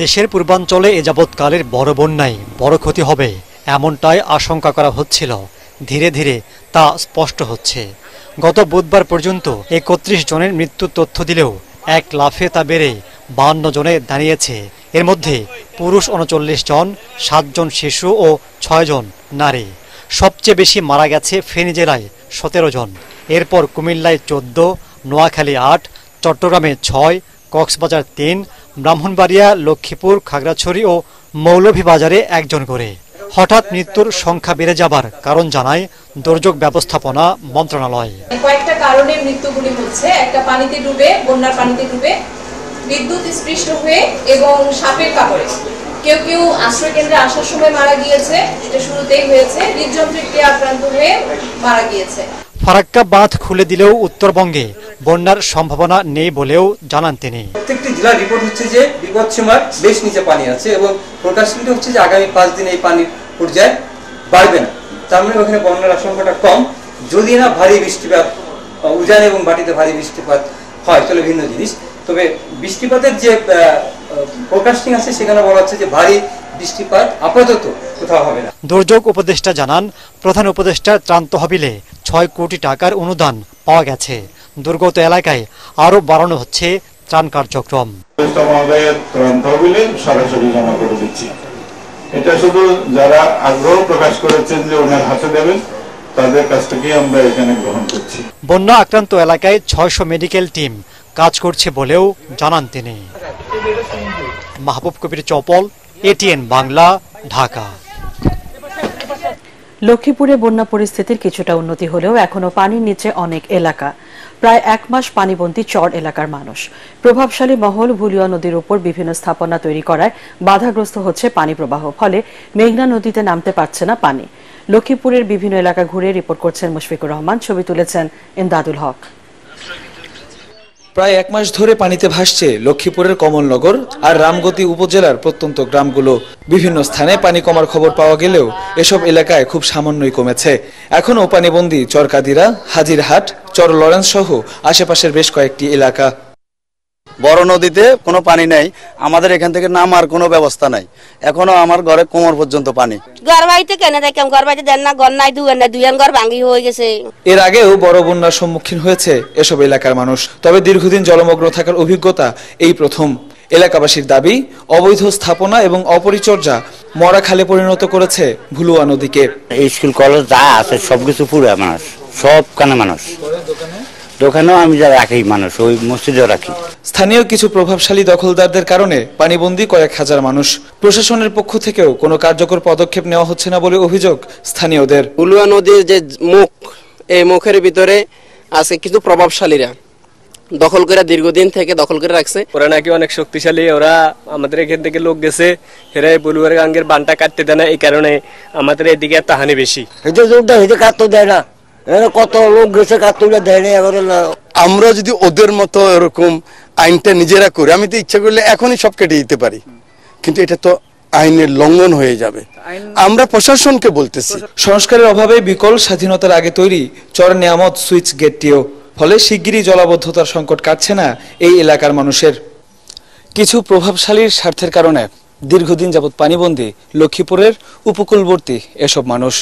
দেশের পূর্বাঞ্চলে এ যাবৎকালের বড় বন্যায় বড় ক্ষতি হবে এমনটাই আশঙ্কা করা হচ্ছিল। ধীরে ধীরে তা স্পষ্ট হচ্ছে। গত বুধবার পর্যন্ত 31 জনের মৃত্যুর তথ্য দিলেও 1 লাফে তা বেড়ে 52 জনে দাঁড়িয়েছে। এর মধ্যে পুরুষ 39 জন, 7 জন শিশু ও 6 জন নারী। সবচেয়ে বেশি মারা গেছে ফেনী জেলায় 17 জন। এরপর কুমিল্লায় 14, নোয়াখালী 8, চট্টগ্রামে 6, কক্সবাজার 3, ব্রাহ্মণবাড়িয়া, লক্ষ্মীপুর, খাগড়াছড়ি ও মৌলভীবাজারে 1 জন করে। হঠাৎ মৃত্যুর সংখ্যা বেড়ে যাবার কারণ জানায় দুর্যোগ ব্যবস্থাপনা মন্ত্রণালয়। কয়েকটা কারণে মৃত্যুগুলি হচ্ছে, একটা পানিতে ডুবে, বন্যার পানিতে ডুবে, বিদ্যুৎ স্পৃষ্ট হয়ে এবং সাপের কামড়ে। কেউ কেউ আশ্রয় কেন্দ্রে আসার সময় মারা গিয়েছে, এটা শুরুতেই হয়েছে। হৃদযন্ত্রের ক্রিয়া আক্রান্ত হয়ে মারা গিয়েছে। ফারাক্কা বাঁধ খুলে দিলেও উত্তরবঙ্গে বন্যার সম্ভাবনা নেই বলেও জানান তিনি। প্রত্যেকটি জেলার রিপোর্ট হচ্ছে যে বিপদ সীমার বেশ নিচে পানি আছে এবং ফোরকাস্টিংটা হচ্ছে যে আগামী 5 দিন এই পানির পর্যায় বাড়বে না। তার মানে ওখানে বন্যার আশঙ্কাটা কম। যদি না ভারী বৃষ্টিপাত, উজান এবং বাটিতে ভারী বৃষ্টিপাত হয় তাহলে ভিন্ন জিনিস। তবে বৃষ্টিপাতের যে ফোরকাস্টিং আছে সেখানে বলা হচ্ছে যে ভারী বৃষ্টিপাত আপাতত কোথাও হবে না। দুর্যোগ উপদেষ্টা জানান প্রধান উপদেষ্টার ত্রাণ তহবিলে 6 কোটি টাকার অনুদান পাওয়া গেছে। দুর্গত এলাকায় আরো বাড়ানো হচ্ছে ত্রাণ কার্যক্রম। ত্রাণ তহবিলে সরাসরি জমা করে দিচ্ছি। এটা শুধু যারা আগ্রহ প্রকাশ করেছেন যে ওনার হাতে দেবেন তাদের কাছ থেকে আমরা এখানে গ্রহণ করছি। বন্যা আক্রান্ত এলাকায় 600 মেডিকেল টিম কাজ করছে বলেও জানান তিনি। মাহবুব কবির চপল, এটিএন বাংলা, ঢাকা। লক্ষ্মীপুরে বন্যা পরিস্থিতির কিছুটা উন্নতি হলেও এখনো পানির নিচে অনেক এলাকা। প্রায় 1 মাস পানিবন্দী চর এলাকার মানুষ। প্রভাবশালী মহল ভুলিয়া নদীর উপর বিভিন্ন স্থাপনা তৈরি করায় বাধাগ্রস্ত হচ্ছে পানি প্রবাহ। ফলে মেঘনা নদীতে নামতে পারছে না পানি। লক্ষ্মীপুরের বিভিন্ন এলাকা ঘুরে রিপোর্ট করছেন মুশফিকুর রহমান, ছবি তুলেছেন ইমদাদুল হক। প্রায় 1 মাস ধরে পানিতে ভাসছে লক্ষ্মীপুরের কমলনগর আর রামগতি উপজেলার প্রত্যন্ত গ্রামগুলো। বিভিন্ন স্থানে পানি কমার খবর পাওয়া গেলেও এসব এলাকায় খুব সামান্যই কমেছে। এখনও পানিবন্দী চরকাদিরা, হাজিরহাট, চর লরেন্স সহ আশেপাশের বেশ কয়েকটি এলাকা। বড় নদীতে কোনো পানি নেই, আমাদের এখান থেকে নামার কোনো ব্যবস্থা নাই। এখনো আমার ঘরে কোমর পর্যন্ত পানি। ঘর বাড়িতে কেন দেখেন, ঘর বাড়িতে দেন না, ঘর নাই, দুইয়ান ঘর ভাঙি হয়ে গেছে। এর আগেও বড় বন্যার সম্মুখীন হয়েছে এসব এলাকার মানুষ। তবে দীর্ঘদিন জলমগ্ন থাকার অভিজ্ঞতা এই প্রথম। এলাকাবাসীর দাবি, অবৈধ স্থাপনা এবং অপরিচর্যা মরা খালে পরিণত করেছে ভুলুয়া নদীকে। স্কুল কলেজ যা আছে সবকিছু পুরো মানুষ, সব কানে মানুষ। দোকানেও আমি যা রাখি মানুষ, ওই মসজিদেও রাখি। স্থানীয় কিছু প্রভাবশালী দখলদারদের কারণে পানিবন্দী কয়েক হাজার মানুষ। প্রশাসনের পক্ষ থেকেও কোনো কার্যকর পদক্ষেপ নেওয়া হচ্ছে না বলে অভিযোগ স্থানীয়দের। ভুলুয়া নদীর যে মুখ, এই মুখের ভিতরে আছে কিছু প্রভাবশালীরা দখল করে দীর্ঘদিন থেকে দখল করে রাখছে। ওরা নাকি অনেক শক্তিশালী, ওরা আমাদের এখান থেকে লোক গেছে, এরা বলুয়ার গাঙ্গের বানটা কাটতে দেয় না, এই কারণে আমাদের এদিকে এত হানি বেশি। কাটতে দেয় না, কত লোক গেছে কাটতে দেয় না। আমরা যদি ওদের মতো এরকম আইনটা নিজেরা করি, আমি তো ইচ্ছা করলে এখনই সব কেটে দিতে পারি, কিন্তু এটা তো আইনের লঙ্ঘন হয়ে যাবে। আমরা প্রশাসনকে বলতেছি, সংস্কারের অভাবে বিকল স্বাধীনতার আগে তৈরি চর নিয়ামত সুইচ গেটটিও। ফলে শিগগিরই জলাবদ্ধতার সংকট কাটছে না এই এলাকার মানুষের। কিছু প্রভাবশালীর স্বার্থের কারণে দীর্ঘদিন যাবৎ পানিবন্দী লক্ষ্মীপুরের উপকূলবর্তী এসব মানুষ।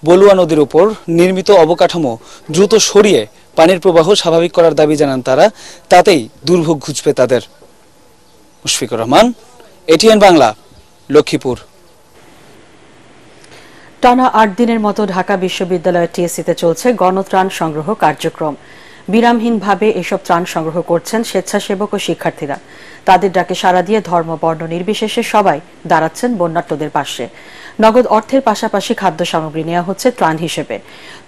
বলুয়া নদীর উপর নির্মিত অবকাঠামো দ্রুত সরিয়ে পানির প্রবাহ স্বাভাবিক করার দাবি জানান তারা, তাতেই দুর্ভোগ ঘুচবে তাদের। মুশফিকুর রহমান, এটিএন বাংলা, লক্ষ্মীপুর। টানা 8 দিনের মতো ঢাকা বিশ্ববিদ্যালয়ের টিএসসিতে চলছে গণত্রাণ সংগ্রহ কার্যক্রম। বিরামহীনভাবে এসব ত্রাণ সংগ্রহ করছেন স্বেচ্ছাসেবক ও শিক্ষার্থীরা। তাদের ডাকে সাড়া দিয়ে ধর্ম বর্ণ নির্বিশেষে সবাই দাঁড়াচ্ছেন বন্যার্তদের পাশে। নগদ অর্থের পাশাপাশি খাদ্য সামগ্রী নেওয়া হচ্ছে ত্রাণ হিসেবে।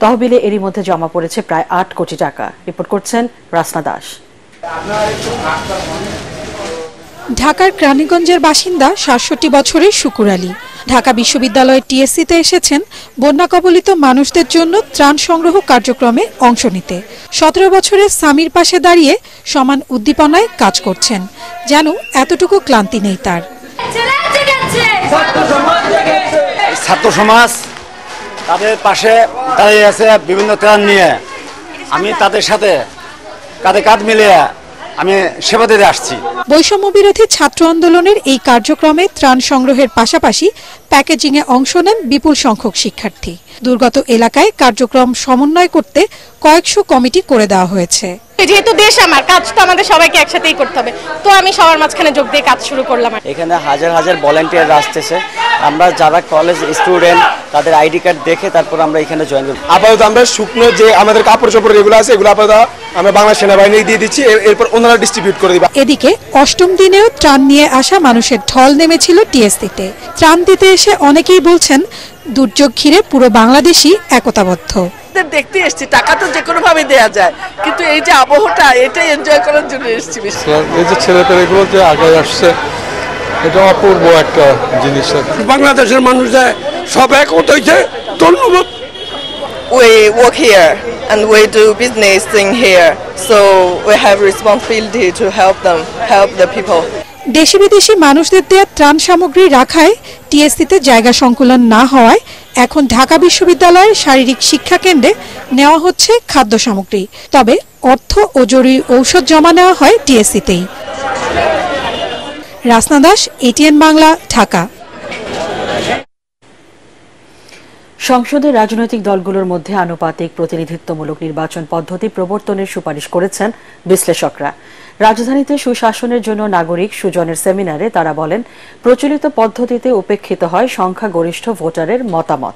তহবিলে এরই মধ্যে জমা পড়েছে প্রায় 8 কোটি টাকা। রিপোর্ট করছেন রাসনা দাস। ঢাকার কেরানীগঞ্জের বাসিন্দা ৬৭ বছরের শুকুর আলী ঢাকা বিশ্ববিদ্যালয়ের টিএসসিতে এসেছেন বন্যা কবলিত মানুষদের জন্য ত্রাণ সংগ্রহ কার্যক্রমে অংশ নিতে। ১৭ বছরের স্বামীর পাশে দাঁড়িয়ে সমান উদ্দীপনায় কাজ করছেন, যেন এতটুকু ক্লান্তি নেই তার। ছাত্র সমাজ তাদের পাশে দাঁড়িয়ে আছে বিভিন্ন ত্রাণ নিয়ে। আমি তাদের সাথে কাঁধে কাঁধ মিলিয়ে আমি সেবা দিতে আসছি। বৈষম্য বিরোধী ছাত্র আন্দোলনের এই কার্যক্রমে ত্রাণ সংগ্রহের পাশাপাশি প্যাকেজিংয়ে অংশ নেন বিপুল সংখ্যক শিক্ষার্থী। দুর্গত এলাকায় কার্যক্রম সমন্বয় করতে কয়েকশো কমিটি করে দেওয়া হয়েছে। যেহেতু দেশ আমার, কাজ তো আমাদের সবাইকে একসাথেই করতে হবে, তো আমি সবার মাঝখানে যোগ দিয়ে কাজ শুরু করলাম। এখানে হাজার হাজার ভলান্টিয়ার আসতেছে। আমরা যারা কলেজ স্টুডেন্ট তাদের আইডি কার্ড দেখে তারপর আমরা এখানে জয়েন করি। আপাতত আমরা শুকনো যে আমাদের কাপড় চোপড় এগুলো আছে এগুলো আপাতত আমরা বাংলা সেনাবাহিনী দিয়ে দিচ্ছি, এরপর ওনারা ডিস্ট্রিবিউট করে দিবে। এদিকে 8ম দিনেও ত্রাণ নিয়ে আসা মানুষের ঢল নেমেছিল টিএসসিতে। ত্রাণ দিতে এসে অনেকেই বলছেন দুর্যোগ ঘিরে পুরো বাংলাদেশই একতাবদ্ধ। দেখতে এসেছি, টাকা তো যে কোনো ভাবে দেওয়া যায়, কিন্তু এই যে আবহাওয়াটা এটাই এনজয় করার জন্য এসেছি। এই যে ছেলেপেলেগুলো যে আগে আসছে এটা অপূর্ব একটা জিনিস। বাংলাদেশের মানুষরা সব একত হয়েছে, ধন্যবাদ। We work here and we do business thing here, so we have responsibility to help the people. দেশি বিদেশি মানুষদের দেয়া ত্রাণ সামগ্রী রাখায় টিএসসিতে জায়গা সংকুলন না হওয়ায় এখন ঢাকা বিশ্ববিদ্যালয়ের শারীরিক শিক্ষা কেন্দ্রে নেওয়া হচ্ছে খাদ্য সামগ্রী। তবে অর্থ ও জরুরি ঔষধ জমা নেওয়া হয় টিএসসিতেই। রাসনা দাস, এটিএন বাংলা, ঢাকা। সংসদের রাজনৈতিক দলগুলোর মধ্যে আনুপাতিক প্রতিনিধিত্বমূলক নির্বাচন পদ্ধতি প্রবর্তনের সুপারিশ করেছেন বিশ্লেষকরা। রাজধানীতে সুশাসনের জন্য নাগরিক সুজনের সেমিনারে তারা বলেন, প্রচলিত পদ্ধতিতে উপেক্ষিত হয় সংখ্যাগরিষ্ঠ ভোটারের মতামত।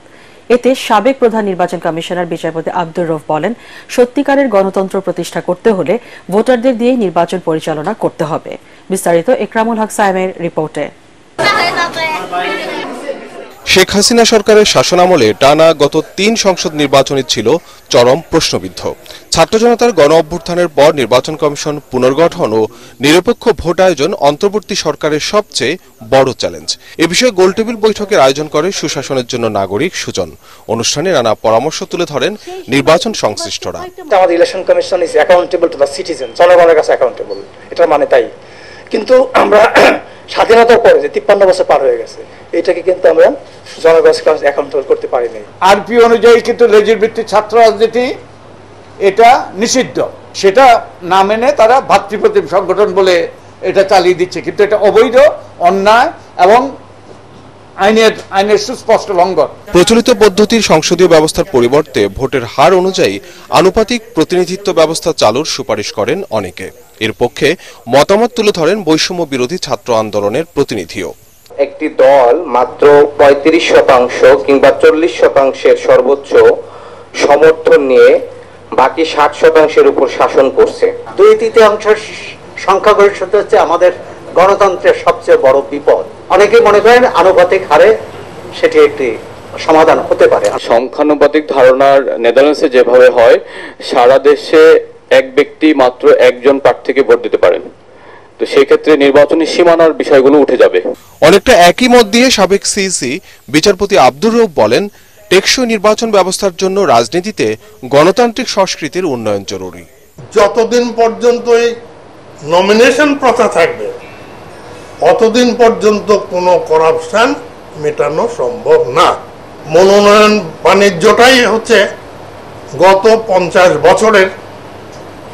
এতে সাবেক প্রধান নির্বাচন কমিশনার বিচারপতি আব্দুর রউফ বলেন, সত্যিকারের গণতন্ত্র প্রতিষ্ঠা করতে হলে ভোটারদের দিয়েই নির্বাচন পরিচালনা করতে হবে। বিস্তারিত একরামুল হক সায়েমের রিপোর্টে। শেখ হাসিনা সরকারের শাসনামলে টানা গত 3 সংসদ নির্বাচনই ছিল চরম প্রশ্নবিদ্ধ। ছাত্র জনতার গণ অভ্যুত্থানের পর নির্বাচন কমিশন পুনর্গঠন ও নিরপেক্ষ ভোট আয়োজন অন্তর্বর্তী সরকারের সবচেয়ে বড় চ্যালেঞ্জ। এ বিষয়ে গোলটেবিল বৈঠকের আয়োজন করে সুশাসনের জন্য নাগরিক সুজন। অনুষ্ঠানে নানা পরামর্শ তুলে ধরেন নির্বাচন সংশ্লিষ্টরা। আমাদের election commission is accountable to the citizen, জনগণের কাছে অ্যাকাউন্টেবল, এটার মানে তাই। কিন্তু আমরা স্বাধীনতার পরে যে 53 বছর পার হয়ে গেছে, এটাকে কিন্তু আমরা জনগণের কাছে অ্যাকাউন্টেবল করতে পারিনি। আরপি অনুযায়ী কিন্তু লেজির ভিত্তিক ছাত্র রাজনীতি এটা নিষিদ্ধ, সেটা না মেনে তারা ভাতৃপ্রতিম সংগঠন বলে এটা চালিয়ে দিচ্ছে, কিন্তু এটা অবৈধ, অন্যায় এবং আইনের সুস্পষ্ট লঙ্ঘন। প্রচলিত পদ্ধতির সংসদীয় ব্যবস্থার পরিবর্তে ভোটের হার অনুযায়ী আনুপাতিক প্রতিনিধিত্ব ব্যবস্থা চালুর সুপারিশ করেন অনেকে। এর পক্ষে মতামত তুলে ধরেন বৈষম্য বিরোধী ছাত্র আন্দোলনের প্রতিনিধিও। একটি দল মাত্র 35% কিংবা 40% সর্বোচ্চ সমর্থন নিয়ে বাকি 60% উপর শাসন করছে। 2/3 সংখ্যাগরিষ্ঠতা হচ্ছে আমাদের গণতন্ত্রের সবচেয়ে বড় বিপদ। অনেকেই মনে করেন আনুপাতিক হারে সেটি একটি সমাধান হতে পারে। সংখ্যানুপাতিক ধারণার নেদারল্যান্ডসে যেভাবে হয়, সারা দেশে এক ব্যক্তি মাত্র একজন প্রার্থীকে ভোট দিতে পারেন, তো সেই ক্ষেত্রে নির্বাচনী সীমানার বিষয়গুলো উঠে যাবে। অনেকটা একই মত দিয়ে সাবেক সিইসি বিচারপতি আব্দুর রউফ বলেন, টেকসই নির্বাচন ব্যবস্থার জন্য রাজনীতিতে গণতান্ত্রিক সংস্কৃতির উন্নয়ন জরুরি। যতদিন পর্যন্ত এই নমিনেশন প্রথা থাকবে অতদিন পর্যন্ত কোনো করাপশন মেটানো সম্ভব না। মনোনয়ন বাণিজ্যটাই হচ্ছে গত 50 বছরের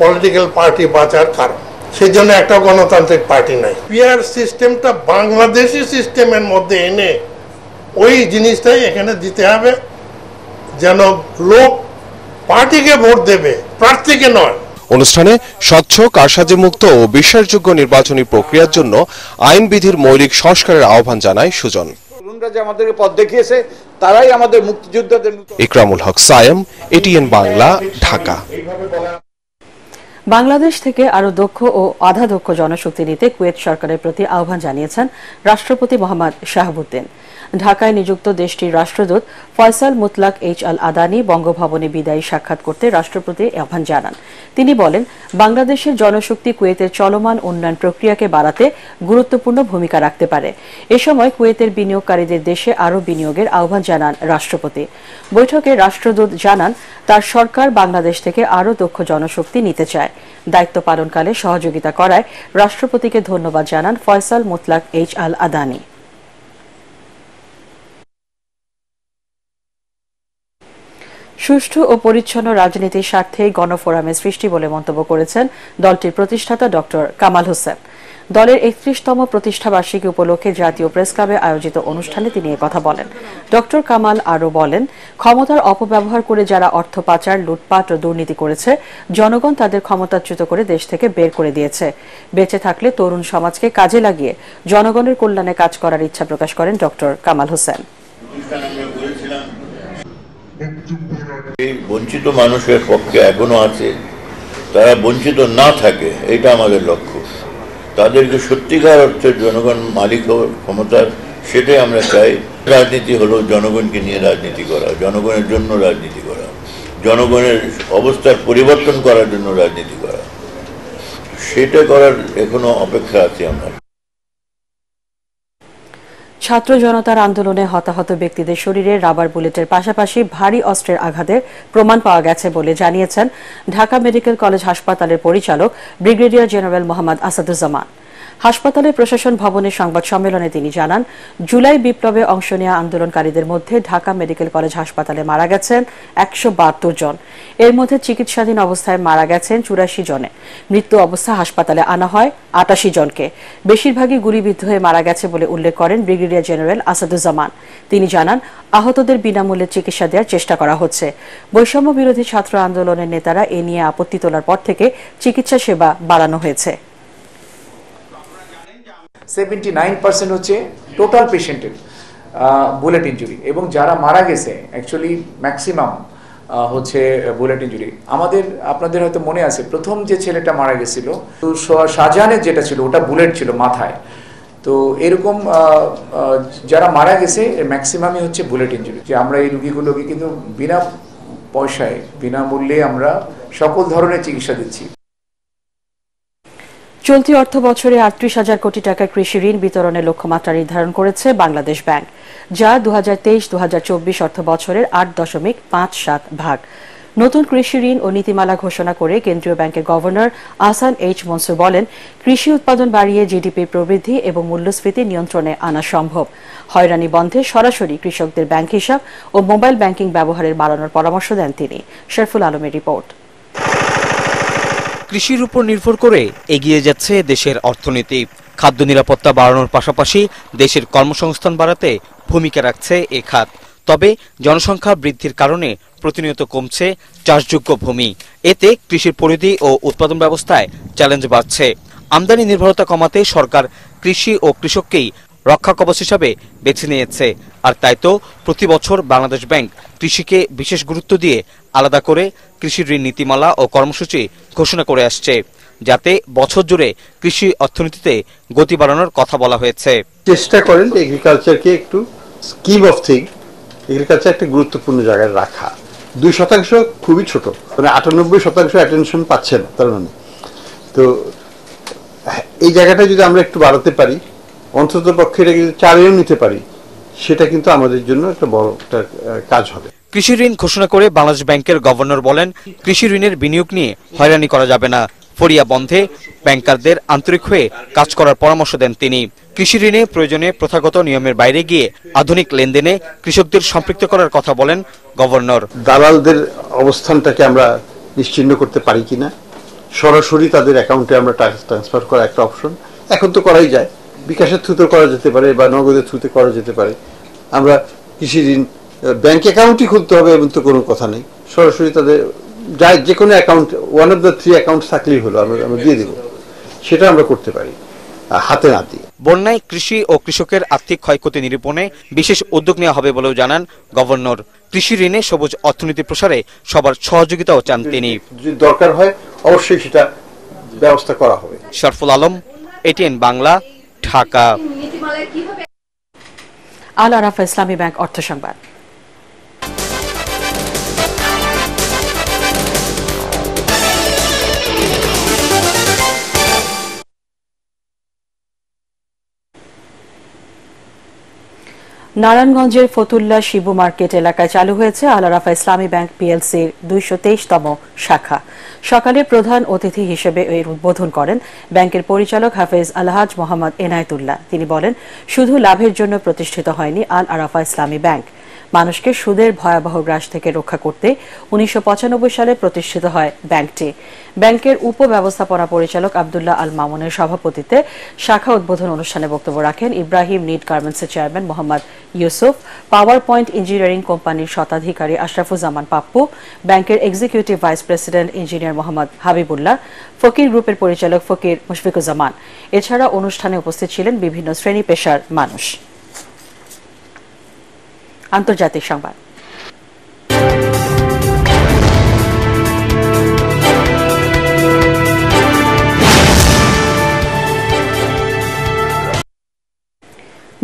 পলিটিক্যাল পার্টি বাঁচার কারণ। সেই জন্য একটা গণতান্ত্রিক পার্টি নাই। পিআর সিস্টেমটা বাংলাদেশি সিস্টেমের মধ্যে এনে ওই জিনিসটাই এখানে দিতে হবে, যেন লোক পার্টিকে ভোট দেবে প্রার্থীকে নয়। অনুষ্ঠানে স্বচ্ছ, কারসাজি মুক্ত ও বিশ্বাসযোগ্য নির্বাচনী প্রক্রিয়ার জন্য আইনবিধির মৌলিক সংস্কারের আহ্বান জানায় সুজন। তরুণরা যে আমাদেরকে পথ দেখিয়েছে, তারাই আমাদের মুক্তিযোদ্ধাদের। ইকরামুল হক সায়েম, এটিএন বাংলা, ঢাকা। বাংলাদেশ থেকে আরো দক্ষ ও আধা দক্ষ জনশক্তি নিতে কুয়েত সরকারের প্রতি আহ্বান জানিয়েছেন রাষ্ট্রপতি মোহাম্মদ শাহাবুদ্দিন। ঢাকায় নিযুক্ত দেশটির রাষ্ট্রদূত ফয়সাল মুতলাক এইচ আল আদানি বঙ্গভবনে বিদায়ী সাক্ষাৎ করতে রাষ্ট্রপতি আহ্বান জানান। তিনি বলেন, বাংলাদেশের জনশক্তি কুয়েতের চলমান উন্নয়ন প্রক্রিয়াকে বাড়াতে গুরুত্বপূর্ণ ভূমিকা রাখতে পারে। এ সময় কুয়েতের বিনিয়োগকারীদের দেশে আরও বিনিয়োগের আহ্বান জানান রাষ্ট্রপতি। বৈঠকে রাষ্ট্রদূত জানান, তার সরকার বাংলাদেশ থেকে আরও দক্ষ জনশক্তি নিতে চায়। দায়িত্ব পালনকালে সহযোগিতা করায় রাষ্ট্রপতিকে ধন্যবাদ জানান ফয়সাল মুতলাক এইচ আল আদানি। সুষ্ঠু ও পরিচ্ছন্ন রাজনীতির স্বার্থে গণফোরামের সৃষ্টি বলে মন্তব্য করেছেন দলটির প্রতিষ্ঠাতা ডক্টর কামাল হোসেন। দলের ৩১তম প্রতিষ্ঠাবার্ষিকী উপলক্ষে জাতীয় প্রেস ক্লাবে আয়োজিত অনুষ্ঠানে তিনি কথা বলেন। ডক্টর কামাল আরও বলেন, ক্ষমতার অপব্যবহার করে যারা অর্থ পাচার, লুটপাট ও দুর্নীতি করেছে, জনগণ তাদের ক্ষমতাচ্যুত করে দেশ থেকে বের করে দিয়েছে। বেঁচে থাকলে তরুণ সমাজকে কাজে লাগিয়ে জনগণের কল্যাণে কাজ করার ইচ্ছা প্রকাশ করেন ডক্টর কামাল হোসেন। বঞ্চিত মানুষের পক্ষে এখনো আছে, তারা বঞ্চিত না থাকে, এটা আমাদের লক্ষ্য। তাদেরকে সত্যিকার অর্থে জনগণ মালিক হওয়ার ক্ষমতার, সেটাই আমরা চাই। রাজনীতি হলো জনগণকে নিয়ে রাজনীতি করা, জনগণের জন্য রাজনীতি করা, জনগণের অবস্থার পরিবর্তন করার জন্য রাজনীতি করা। সেটা করার এখনো অপেক্ষা আছে আমরা। ছাত্র জনতার আন্দোলনে হতাহত ব্যক্তিদের শরীরে রাবার বুলেটের পাশাপাশি ভারী অস্ত্রের আঘাতের প্রমাণ পাওয়া গেছে বলে জানিয়েছেন ঢাকা মেডিকেল কলেজ হাসপাতালের পরিচালক ব্রিগেডিয়ার জেনারেল মোহাম্মদ আসাদুজ্জামান। হাসপাতালের প্রশাসন ভবনের সংবাদ সম্মেলনে তিনি জানান, জুলাই বিপ্লবে অংশ নেওয়া আন্দোলনকারীদের মধ্যে ঢাকা মেডিকেল কলেজ হাসপাতালে মারা গেছেন ১৭২ জন। এর মধ্যে চিকিৎসাধীন অবস্থায় মারা গেছেন ৮৪ জনে। মৃত্যু অবস্থা হাসপাতালে আনা হয় ৮৮ জনকে। বেশিরভাগই গুলিবিদ্ধ হয়ে মারা গেছে বলে উল্লেখ করেন ব্রিগেডিয়ার জেনারেল আসাদুজ্জামান। তিনি জানান, আহতদের বিনামূল্যে চিকিৎসা দেওয়ার চেষ্টা করা হচ্ছে। বৈষম্য বিরোধী ছাত্র আন্দোলনের নেতারা এ নিয়ে আপত্তি তোলার পর থেকে চিকিৎসা সেবা বাড়ানো হয়েছে। 79% হচ্ছে টোটাল পেশেন্টের বুলেট ইনজুরি, এবং যারা মারা গেছে অ্যাকচুয়ালি ম্যাক্সিমাম হচ্ছে বুলেট ইনজুরি। আপনাদের হয়তো মনে আছে, প্রথম যে ছেলেটা মারা গেছিল, তো শাহজাহানের যেটা ছিল ওটা বুলেট ছিল মাথায়। তো এরকম যারা মারা গেছে ম্যাক্সিমামই হচ্ছে বুলেট ইনজুরি। যে আমরা এই রুগীগুলোকে কিন্তু বিনা পয়সায়, বিনামূল্যে আমরা সকল ধরনের চিকিৎসা দিচ্ছি। চলতি অর্থ বছরে ৩৮,০০০ কোটি টাকার কৃষি ঋণ বিতরণের লক্ষ্যমাত্রা নির্ধারণ করেছে বাংলাদেশ ব্যাংক, যা ২০২৩-২০২৪ অর্থ বছরের ৮.৫৭ ভাগ। নতুন কৃষি ঋণ ও নীতিমালা ঘোষণা করে কেন্দ্রীয় ব্যাংকের গভর্নর আহসান এইচ মনসুর বলেন, কৃষি উৎপাদন বাড়িয়ে জিডিপি প্রবৃদ্ধি এবং মূল্যস্ফীতি নিয়ন্ত্রণে আনা সম্ভব। হয়রানি বন্ধে সরাসরি কৃষকদের ব্যাংক হিসাব ও মোবাইল ব্যাংকিং ব্যবহারের বাড়ানোর পরামর্শ দেন তিনি। শরফুল আলমের রিপোর্ট। কৃষির উপর নির্ভর করে এগিয়ে যাচ্ছে দেশের অর্থনীতি। খাদ্য নিরাপত্তা বাড়ানোর পাশাপাশি দেশের কর্মসংস্থান বাড়াতে ভূমিকা রাখছে এ খাত। তবে জনসংখ্যা বৃদ্ধির কারণে প্রতিনিয়ত কমছে চাষযোগ্য ভূমি। এতে কৃষির পরিধি ও উৎপাদন ব্যবস্থায় চ্যালেঞ্জ বাড়ছে। আমদানি নির্ভরতা কমাতে সরকার কৃষি ও কৃষককেই রক্ষা কবচ হিসাবে বেছে নিয়েছে। আর তাই তো প্রতি বছর বাংলাদেশ ব্যাংক কৃষিকে বিশেষ গুরুত্ব দিয়ে আলাদা করে কৃষি ঋণ নীতিমালা ও কর্মসূচি ঘোষণা করে আসছে, যাতে বছর জুড়ে কৃষি অর্থনীতিতে গতি বাড়ানোর কথা বলা হয়েছে। চেষ্টা করেন এগ্রিকালচারকে একটু স্কিম অফ থিং, এগ্রিকালচার একটা গুরুত্বপূর্ণ জায়গায় রাখা। 2% খুবই ছোট, মানে 98% অ্যাটেনশন পাচ্ছেন তার মানে। তো এই জায়গাটা যদি আমরা একটু বাড়াতে পারি, অন্তত পক্ষে এটা যদি 4-এও নিতে পারি, সেটা কিন্তু আমাদের জন্য একটা বড় একটা কাজ হবে। কৃষি ঋণ ঘোষণা করে বাংলাদেশ ব্যাংকের গভর্নর বলেন, কৃষি ঋণের বিনিয়োগ নিয়ে হয়রানি করা যাবে না। ফরিয়া বন্ধে ব্যাংকারদের আন্তরিক হয়ে কাজ করার পরামর্শ দেন তিনি। কৃষি ঋণে প্রয়োজনে প্রথাগত নিয়মের বাইরে গিয়ে আধুনিক লেনদেনে কৃষকদের সম্পৃক্ত করার কথা বলেন গভর্নর। দালালদের অবস্থানটাকে আমরা নিশ্চিহ্ন করতে পারি কিনা, সরাসরি তাদের অ্যাকাউন্টে আমরা ট্রান্সফার করা একটা অপশন এখন তো করাই যায়, বিকাশের থ্রুতে করা যেতে পারে বা নগদের থ্রুতে করা যেতে পারে। আমরা কৃষি ঋণ ব্যাংক অ্যাকাউন্টই খুলতে হবে এমন তো কোনো কথা নেই, সরাসরি তাদের যা যে কোনো account one of the 3 account থাকলেই হলো, আমরা দিয়ে দেবো, সেটা আমরা করতে পারি হাতে না দিয়ে। বন্যায় কৃষি ও কৃষকের আর্থিক ক্ষয়ক্ষতি নিরূপণে বিশেষ উদ্যোগ নেওয়া হবে বলেও জানান গভর্নর। কৃষি ঋণে সবুজ অর্থনীতি প্রসারে সবার সহযোগিতাও চান তিনি। যদি দরকার হয় অবশ্যই সেটা ব্যবস্থা করা হবে। শরফুল আলম, এটিএন বাংলা, ঢাকা। আল আরাফা ইসলামী ব্যাংক অর্থ সংবাদ। নারায়ণগঞ্জের ফতুল্লা শিবু মার্কেট এলাকায় চালু হয়েছে আল আরাফা ইসলামী ব্যাংক পিএলসির 223তম শাখা। সকালে প্রধান অতিথি হিসেবে এর উদ্বোধন করেন ব্যাংকের পরিচালক হাফেজ আলহাজ মোহাম্মদ এনায়েতুল্লাহ। তিনি বলেন, শুধু লাভের জন্য প্রতিষ্ঠিত হয়নি আল আরাফা ইসলামী ব্যাংক, মানুষকে সুদের ভয়াবহ গ্রাস থেকে রক্ষা করতে 1995 সালে প্রতিষ্ঠিত হয় ব্যাংকটি। ব্যাংকের উপব্যবস্থাপনা পরিচালক আব্দুল্লাহ আল মামুনের সভাপতিত্বে শাখা উদ্বোধন অনুষ্ঠানে বক্তব্য রাখেন ইব্রাহিম নিট গার্মেন্টসের chairman Mohammad Yusuf, power point engineering কোম্পানির স্বত্বাধিকারী আশরাফুজ্জামান পাপ্পু, ব্যাংকের executive vice president engineer Mohammad Habibullah, Fakir গ্রুপের পরিচালক ফকির মুশফিকুজ্জামান। এছাড়া অনুষ্ঠানে উপস্থিত ছিলেন বিভিন্ন শ্রেণী পেশার মানুষ। আন্তর্জাতিক সংবাদ।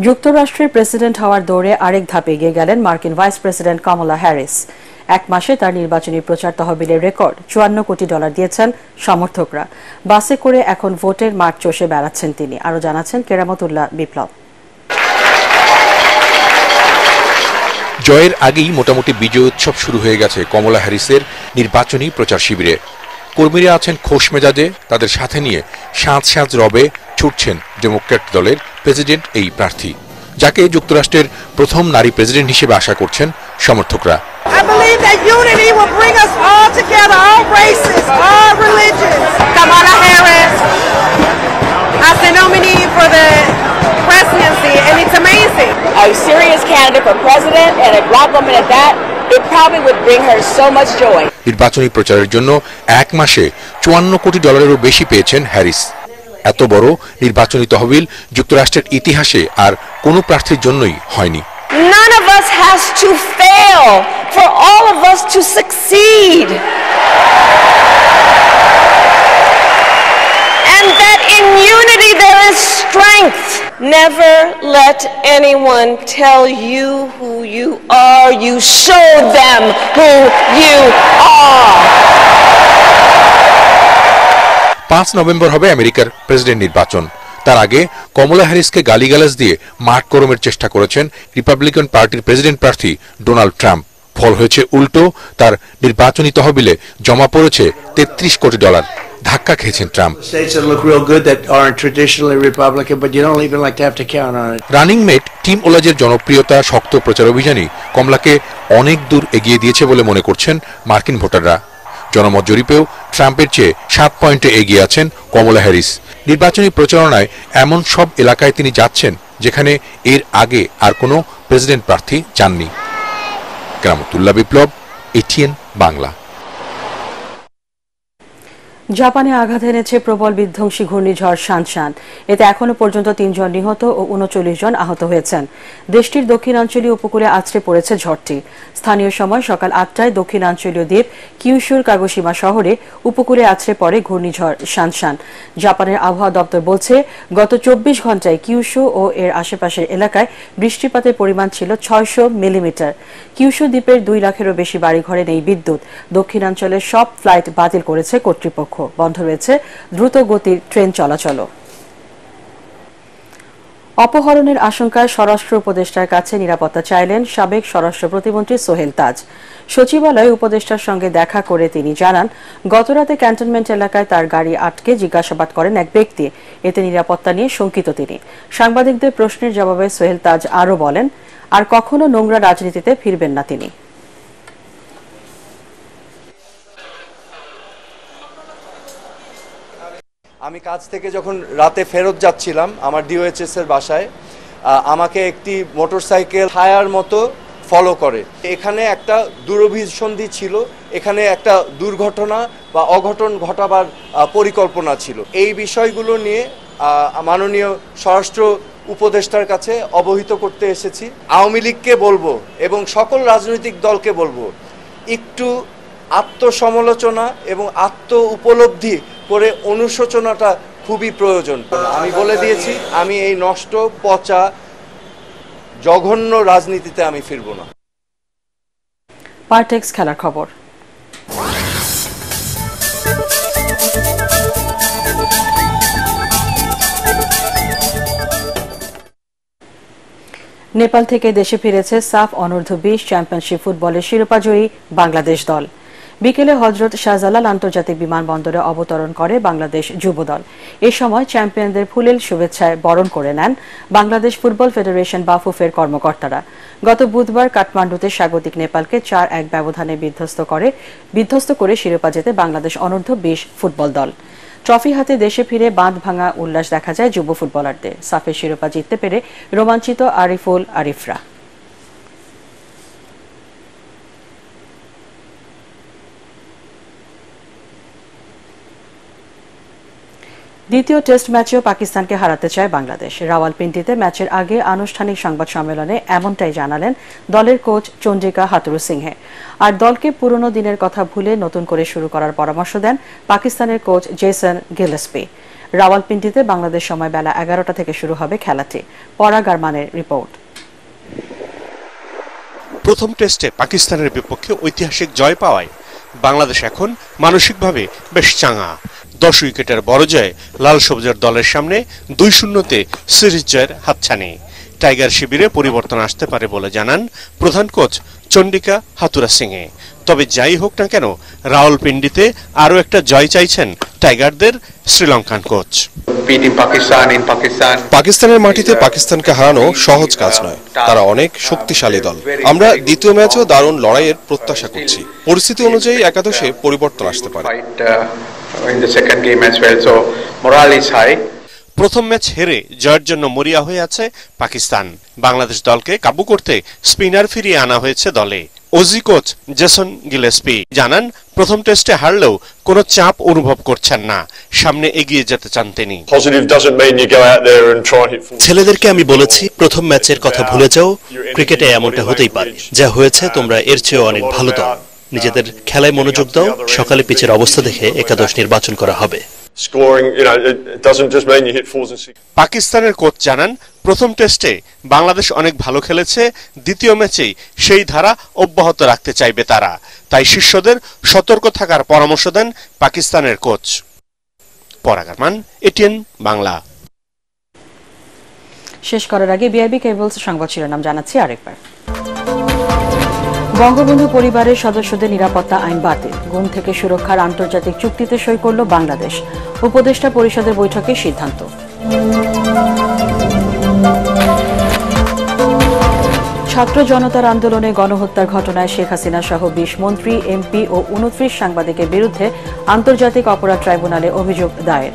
যুক্তরাষ্ট্রের প্রেসিডেন্ট হওয়ার দৌড়ে আরেক ধাপ এগিয়ে গেলেন মার্কিন ভাইস প্রেসিডেন্ট কামালা হ্যারিস। এক মাসে তার নির্বাচনী প্রচার তহবিলের রেকর্ড $54 কোটি দিয়েছেন সমর্থকরা। বাসে করে এখন ভোটের মাঠ চষে বেড়াচ্ছেন তিনি। আরও জানাচ্ছেন কেরামতুল্লাহ বিপ্লব। জয়ের আগেই মোটামুটি বিজয় উৎসব শুরু হয়ে গেছে কমলা হ্যারিসের নির্বাচনী প্রচার শিবিরে। কর্মীরা আছেন খোশ মেজাজে, তাদের সাথে নিয়ে সাঁজ সাঁজ রবে ছুটছেন ডেমোক্র্যাট দলের প্রেসিডেন্ট এই প্রার্থী, যাকে যুক্তরাষ্ট্রের প্রথম নারী প্রেসিডেন্ট হিসেবে আশা করছেন সমর্থকরা। Kamala Harris as the nominee for the presidency, and it's amazing. A serious candidate for president and a black woman at that, it probably would bring her so much joy. নির্বাচনী প্রচারের জন্য এক মাসে $54 কোটিরও বেশি পেয়েছেন হ্যারিস। এত বড় নির্বাচনী তহবিল যুক্তরাষ্ট্রের ইতিহাসে আর কোনো প্রার্থীর জন্যই হয়নি। None of us has to fail for all of us to succeed. And that in unity there is strength. Never let anyone tell you who you are. You show them who you are. 5 November হবে আমেরিকার president নির্বাচন। তার আগে কমলা হ্যারিসকে গালিগালাজ দিয়ে মাঠ গরমের চেষ্টা করেছেন রিপাবলিকান পার্টির প্রেসিডেন্ট প্রার্থী ডোনাল্ড ট্রাম্প। ফল হয়েছে উল্টো, তার নির্বাচনী তহবিলে জমা পড়েছে $33 কোটি। ধাক্কা খেয়েছেন ট্রাম্প। রানিং মেট টিম ওলাজের জনপ্রিয়তা শক্ত প্রচার অভিযানই কমলাকে অনেক দূর এগিয়ে দিয়েছে বলে মনে করছেন মার্কিন ভোটাররা। জনমত জরিপেও ট্রাম্পের চেয়ে 7 পয়েন্টে এগিয়ে আছেন কমলা হ্যারিস। নির্বাচনী প্রচারণায় এমন সব এলাকায় তিনি যাচ্ছেন যেখানে এর আগে আর কোনো প্রেসিডেন্ট প্রার্থী যাননি। কেরামতুল্লাহ বিপ্লব, এটিএন বাংলা। জাপানে আঘাত এনেছে প্রবল বিধ্বংসী ঘূর্ণিঝড় শানশান। এতে এখনো পর্যন্ত 3 জন নিহত ও 39 জন আহত হয়েছেন। দেশটির দক্ষিণাঞ্চলীয় উপকূলে আছড়ে পড়েছে ঝড়টি। স্থানীয় সময় সকাল 8টায় দক্ষিণাঞ্চলীয় দ্বীপ কিউশুর কাগোশিমা শহরে উপকূলে আছড়ে পড়ে ঘূর্ণিঝড় শানশান। জাপানের আবহাওয়া দপ্তর বলছে, গত 24 ঘন্টায় কিউশু ও এর আশেপাশের এলাকায় বৃষ্টিপাতের পরিমাণ ছিল 600 মিলিমিটার। কিউশু দ্বীপের 2 লাখেরও বেশি বাড়িঘরে নেই বিদ্যুৎ। দক্ষিণাঞ্চলের সব ফ্লাইট বাতিল করেছে কর্তৃপক্ষ। বন্ধ রয়েছে দ্রুত গতির ট্রেন চলাচল। অপহরণের আশঙ্কায় স্বরাষ্ট্র উপদেষ্টার কাছে নিরাপত্তা চাইলেন সাবেক স্বরাষ্ট্র প্রতিমন্ত্রী সোহেল তাজ। সচিবালয়ে উপদেষ্টার সঙ্গে দেখা করে তিনি জানান, গতরাতে ক্যান্টনমেন্ট এলাকায় তার গাড়ি আটকে জিজ্ঞাসাবাদ করেন এক ব্যক্তি। এতে নিরাপত্তা নিয়ে শঙ্কিত তিনি। সাংবাদিকদের প্রশ্নের জবাবে সোহেল তাজ আরও বলেন, আর কখনো নোংরা রাজনীতিতে ফিরবেন না তিনি। আমি কাজ থেকে যখন রাতে ফেরত যাচ্ছিলাম আমার ডিওএইচএস এর বাসায়, আমাকে একটি মোটরসাইকেল ছায়ার মতো ফলো করে। এখানে একটা দুরভিসন্ধি ছিল, এখানে একটা দুর্ঘটনা বা অঘটন ঘটাবার পরিকল্পনা ছিল। এই বিষয়গুলো নিয়ে মাননীয় স্বরাষ্ট্র উপদেষ্টার কাছে অবহিত করতে এসেছি। আওয়ামী লীগকে বলবো এবং সকল রাজনৈতিক দলকে বলবো, একটু আত্মসমালোচনা এবং আত্ম উপলব্ধি করে অনুশোচনাটা খুবই প্রয়োজন। আমি বলে দিয়েছি, আমি এই নষ্ট পচা জঘন্য রাজনীতিতে আমি ফিরব না। পারটেক্স খেলার খবর। নেপাল থেকে দেশে ফিরেছে সাফ অনূর্ধ্ব 20 চ্যাম্পিয়নশিপ ফুটবলের শিরোপাজয়ী বাংলাদেশ দল। বিকেলে হযরত শাহজালাল আন্তর্জাতিক বিমানবন্দরে অবতরণ করে বাংলাদেশ যুব দল। এ সময় চ্যাম্পিয়নদের ফুলেল শুভেচ্ছায় বরণ করে নেন বাংলাদেশ ফুটবল ফেডারেশন বাফুফের কর্মকর্তারা। গত বুধবার কাঠমান্ডুতে স্বাগতিক নেপালকে 4-1 ব্যবধানে বিধ্বস্ত করে শিরোপা জেতে বাংলাদেশ অনূর্ধ্ব 20 ফুটবল দল। ট্রফি হাতে দেশে ফিরে বাঁধ ভাঙা উল্লাস দেখা যায় যুব ফুটবলারদের। সাফের শিরোপা জিততে পেরে রোমাঞ্চিত আরিফরা। দ্বিতীয় টেস্ট ম্যাচেও পাকিস্তানকে হারাতে চায় বাংলাদেশ। রাওয়ালপিন্ডিতে ম্যাচের আগে আনুষ্ঠানিক সংবাদ সম্মেলনে এমনটাই জানালেন দলের কোচ চন্দ্রিকা হাথুরুসিংহে। আর দলকে পুরনো দিনের কথা ভুলে নতুন করে শুরু করার পরামর্শ দেন পাকিস্তানের কোচ জেসন গিলেস্পি। রাওয়ালপিন্ডিতে বাংলাদেশ সময় বেলা 11টা থেকে শুরু হবে খেলাটি। পরাগ আরমানের রিপোর্ট। প্রথম টেস্টে পাকিস্তানের বিপক্ষে ঐতিহাসিক জয় পাওয়ায় বাংলাদেশ এখন মানসিকভাবে বেশ চাঙা। 10 উইকেটের বড় জয়ে লাল সবুজের দলের সামনে 2-0-তে সিরিজ জয়ের হাতছানি। টাইগার শিবিরে পরিবর্তন আসতে পারে বলে জানান প্রধান কোচ চন্ডিকা হাথুরুসিংহে। তবে যাই হোক না কেন, রাওয়ালপিন্ডিতে আরও একটা জয় চাইছেন টাইগারদের শ্রীলঙ্কান কোচ। পাকিস্তানের মাটিতে পাকিস্তানকে হারানো সহজ কাজ নয়, তারা অনেক শক্তিশালী দল। আমরা দ্বিতীয় ম্যাচেও দারুণ লড়াইয়ের প্রত্যাশা করছি। পরিস্থিতি অনুযায়ী একাদশে পরিবর্তন আসতে পারে। প্রথম ম্যাচ হেরে জয়ের জন্য মরিয়া হয়ে আছে পাকিস্তান। বাংলাদেশ দলকে কাবু করতে স্পিনার ফিরিয়ে আনা হয়েছে দলে। অজি কোচ জেসন গিলেস্পি জানান, প্রথম টেস্টে হারলেও কোনো চাপ অনুভব করছেন না, সামনে এগিয়ে যেতে চান তিনি। ছেলেদেরকে আমি বলেছি, প্রথম ম্যাচের কথা ভুলে যাও, ক্রিকেটে এমনটা হতেই পারে। যা হয়েছে তোমরা এর চেয়েও অনেক ভালো দল, নিজেদের খেলায় মনোযোগ দাও। সকালে পিচের অবস্থা দেখে একাদশ নির্বাচন করা হবে। পাকিস্তানের কোচ জানান, প্রথম টেস্টে বাংলাদেশ অনেক ভালো খেলেছে, দ্বিতীয় ম্যাচেই সেই ধারা অব্যাহত রাখতে চাইবে তারা। তাই শিষ্যদের সতর্ক থাকার পরামর্শ দেন পাকিস্তানের কোচ। পরাগ আরমান, এটিএন বাংলা। শেষ করার আগে বিআইবি কেবলস সংবাদ শিরোনাম জানাচ্ছি আরেকবার। বঙ্গবন্ধু পরিবারের সদস্যদের নিরাপত্তা আইন বাতিল। গুম থেকে সুরক্ষার আন্তর্জাতিক চুক্তিতে সই করল বাংলাদেশ। উপদেষ্টা পরিষদের বৈঠকে সিদ্ধান্ত। ছাত্র জনতার আন্দোলনে গণহত্যার ঘটনায় শেখ হাসিনা সহ 20 মন্ত্রী, এমপি ও 29 সাংবাদিকের বিরুদ্ধে আন্তর্জাতিক অপরাধ ট্রাইব্যুনালে অভিযোগ দায়ের।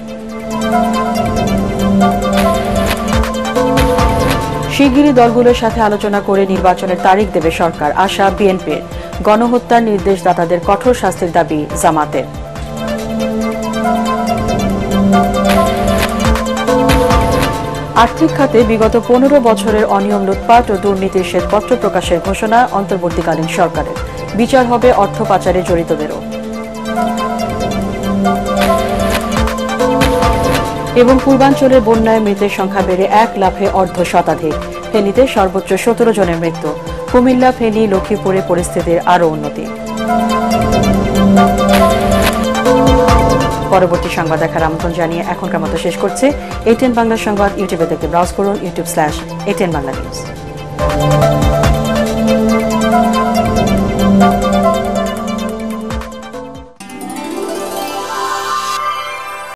শিগগিরই দলগুলোর সাথে আলোচনা করে নির্বাচনের তারিখ দেবে সরকার, আশা বিএনপির। গণহত্যার নির্দেশদাতাদের কঠোর শাস্তির দাবি জামাতের। আর্থিক খাতে বিগত 15 বছরের অনিয়ম, লুটপাট ও দুর্নীতির শ্বেতপত্র প্রকাশের ঘোষণা অন্তর্বর্তীকালীন সরকারের। বিচার হবে অর্থ পাচারে জড়িতদেরও। এবং পূর্বাঞ্চলের বন্যায় মৃতের সংখ্যা বেড়ে 1 লাফে অর্ধশতাধিক। ফেনীতে সর্বোচ্চ 17 জনের মৃত্যু। কুমিল্লা, ফেনী, লক্ষ্মীপুরে পরিস্থিতির আরও উন্নতি। পরবর্তী সংবাদ দেখার আমন্ত্রণ জানিয়ে এখনকার মতো শেষ করছে এটিএন বাংলা সংবাদ। ইউটিউবে দেখতে ব্রাউজ করুন youtube/ATN Bangla News।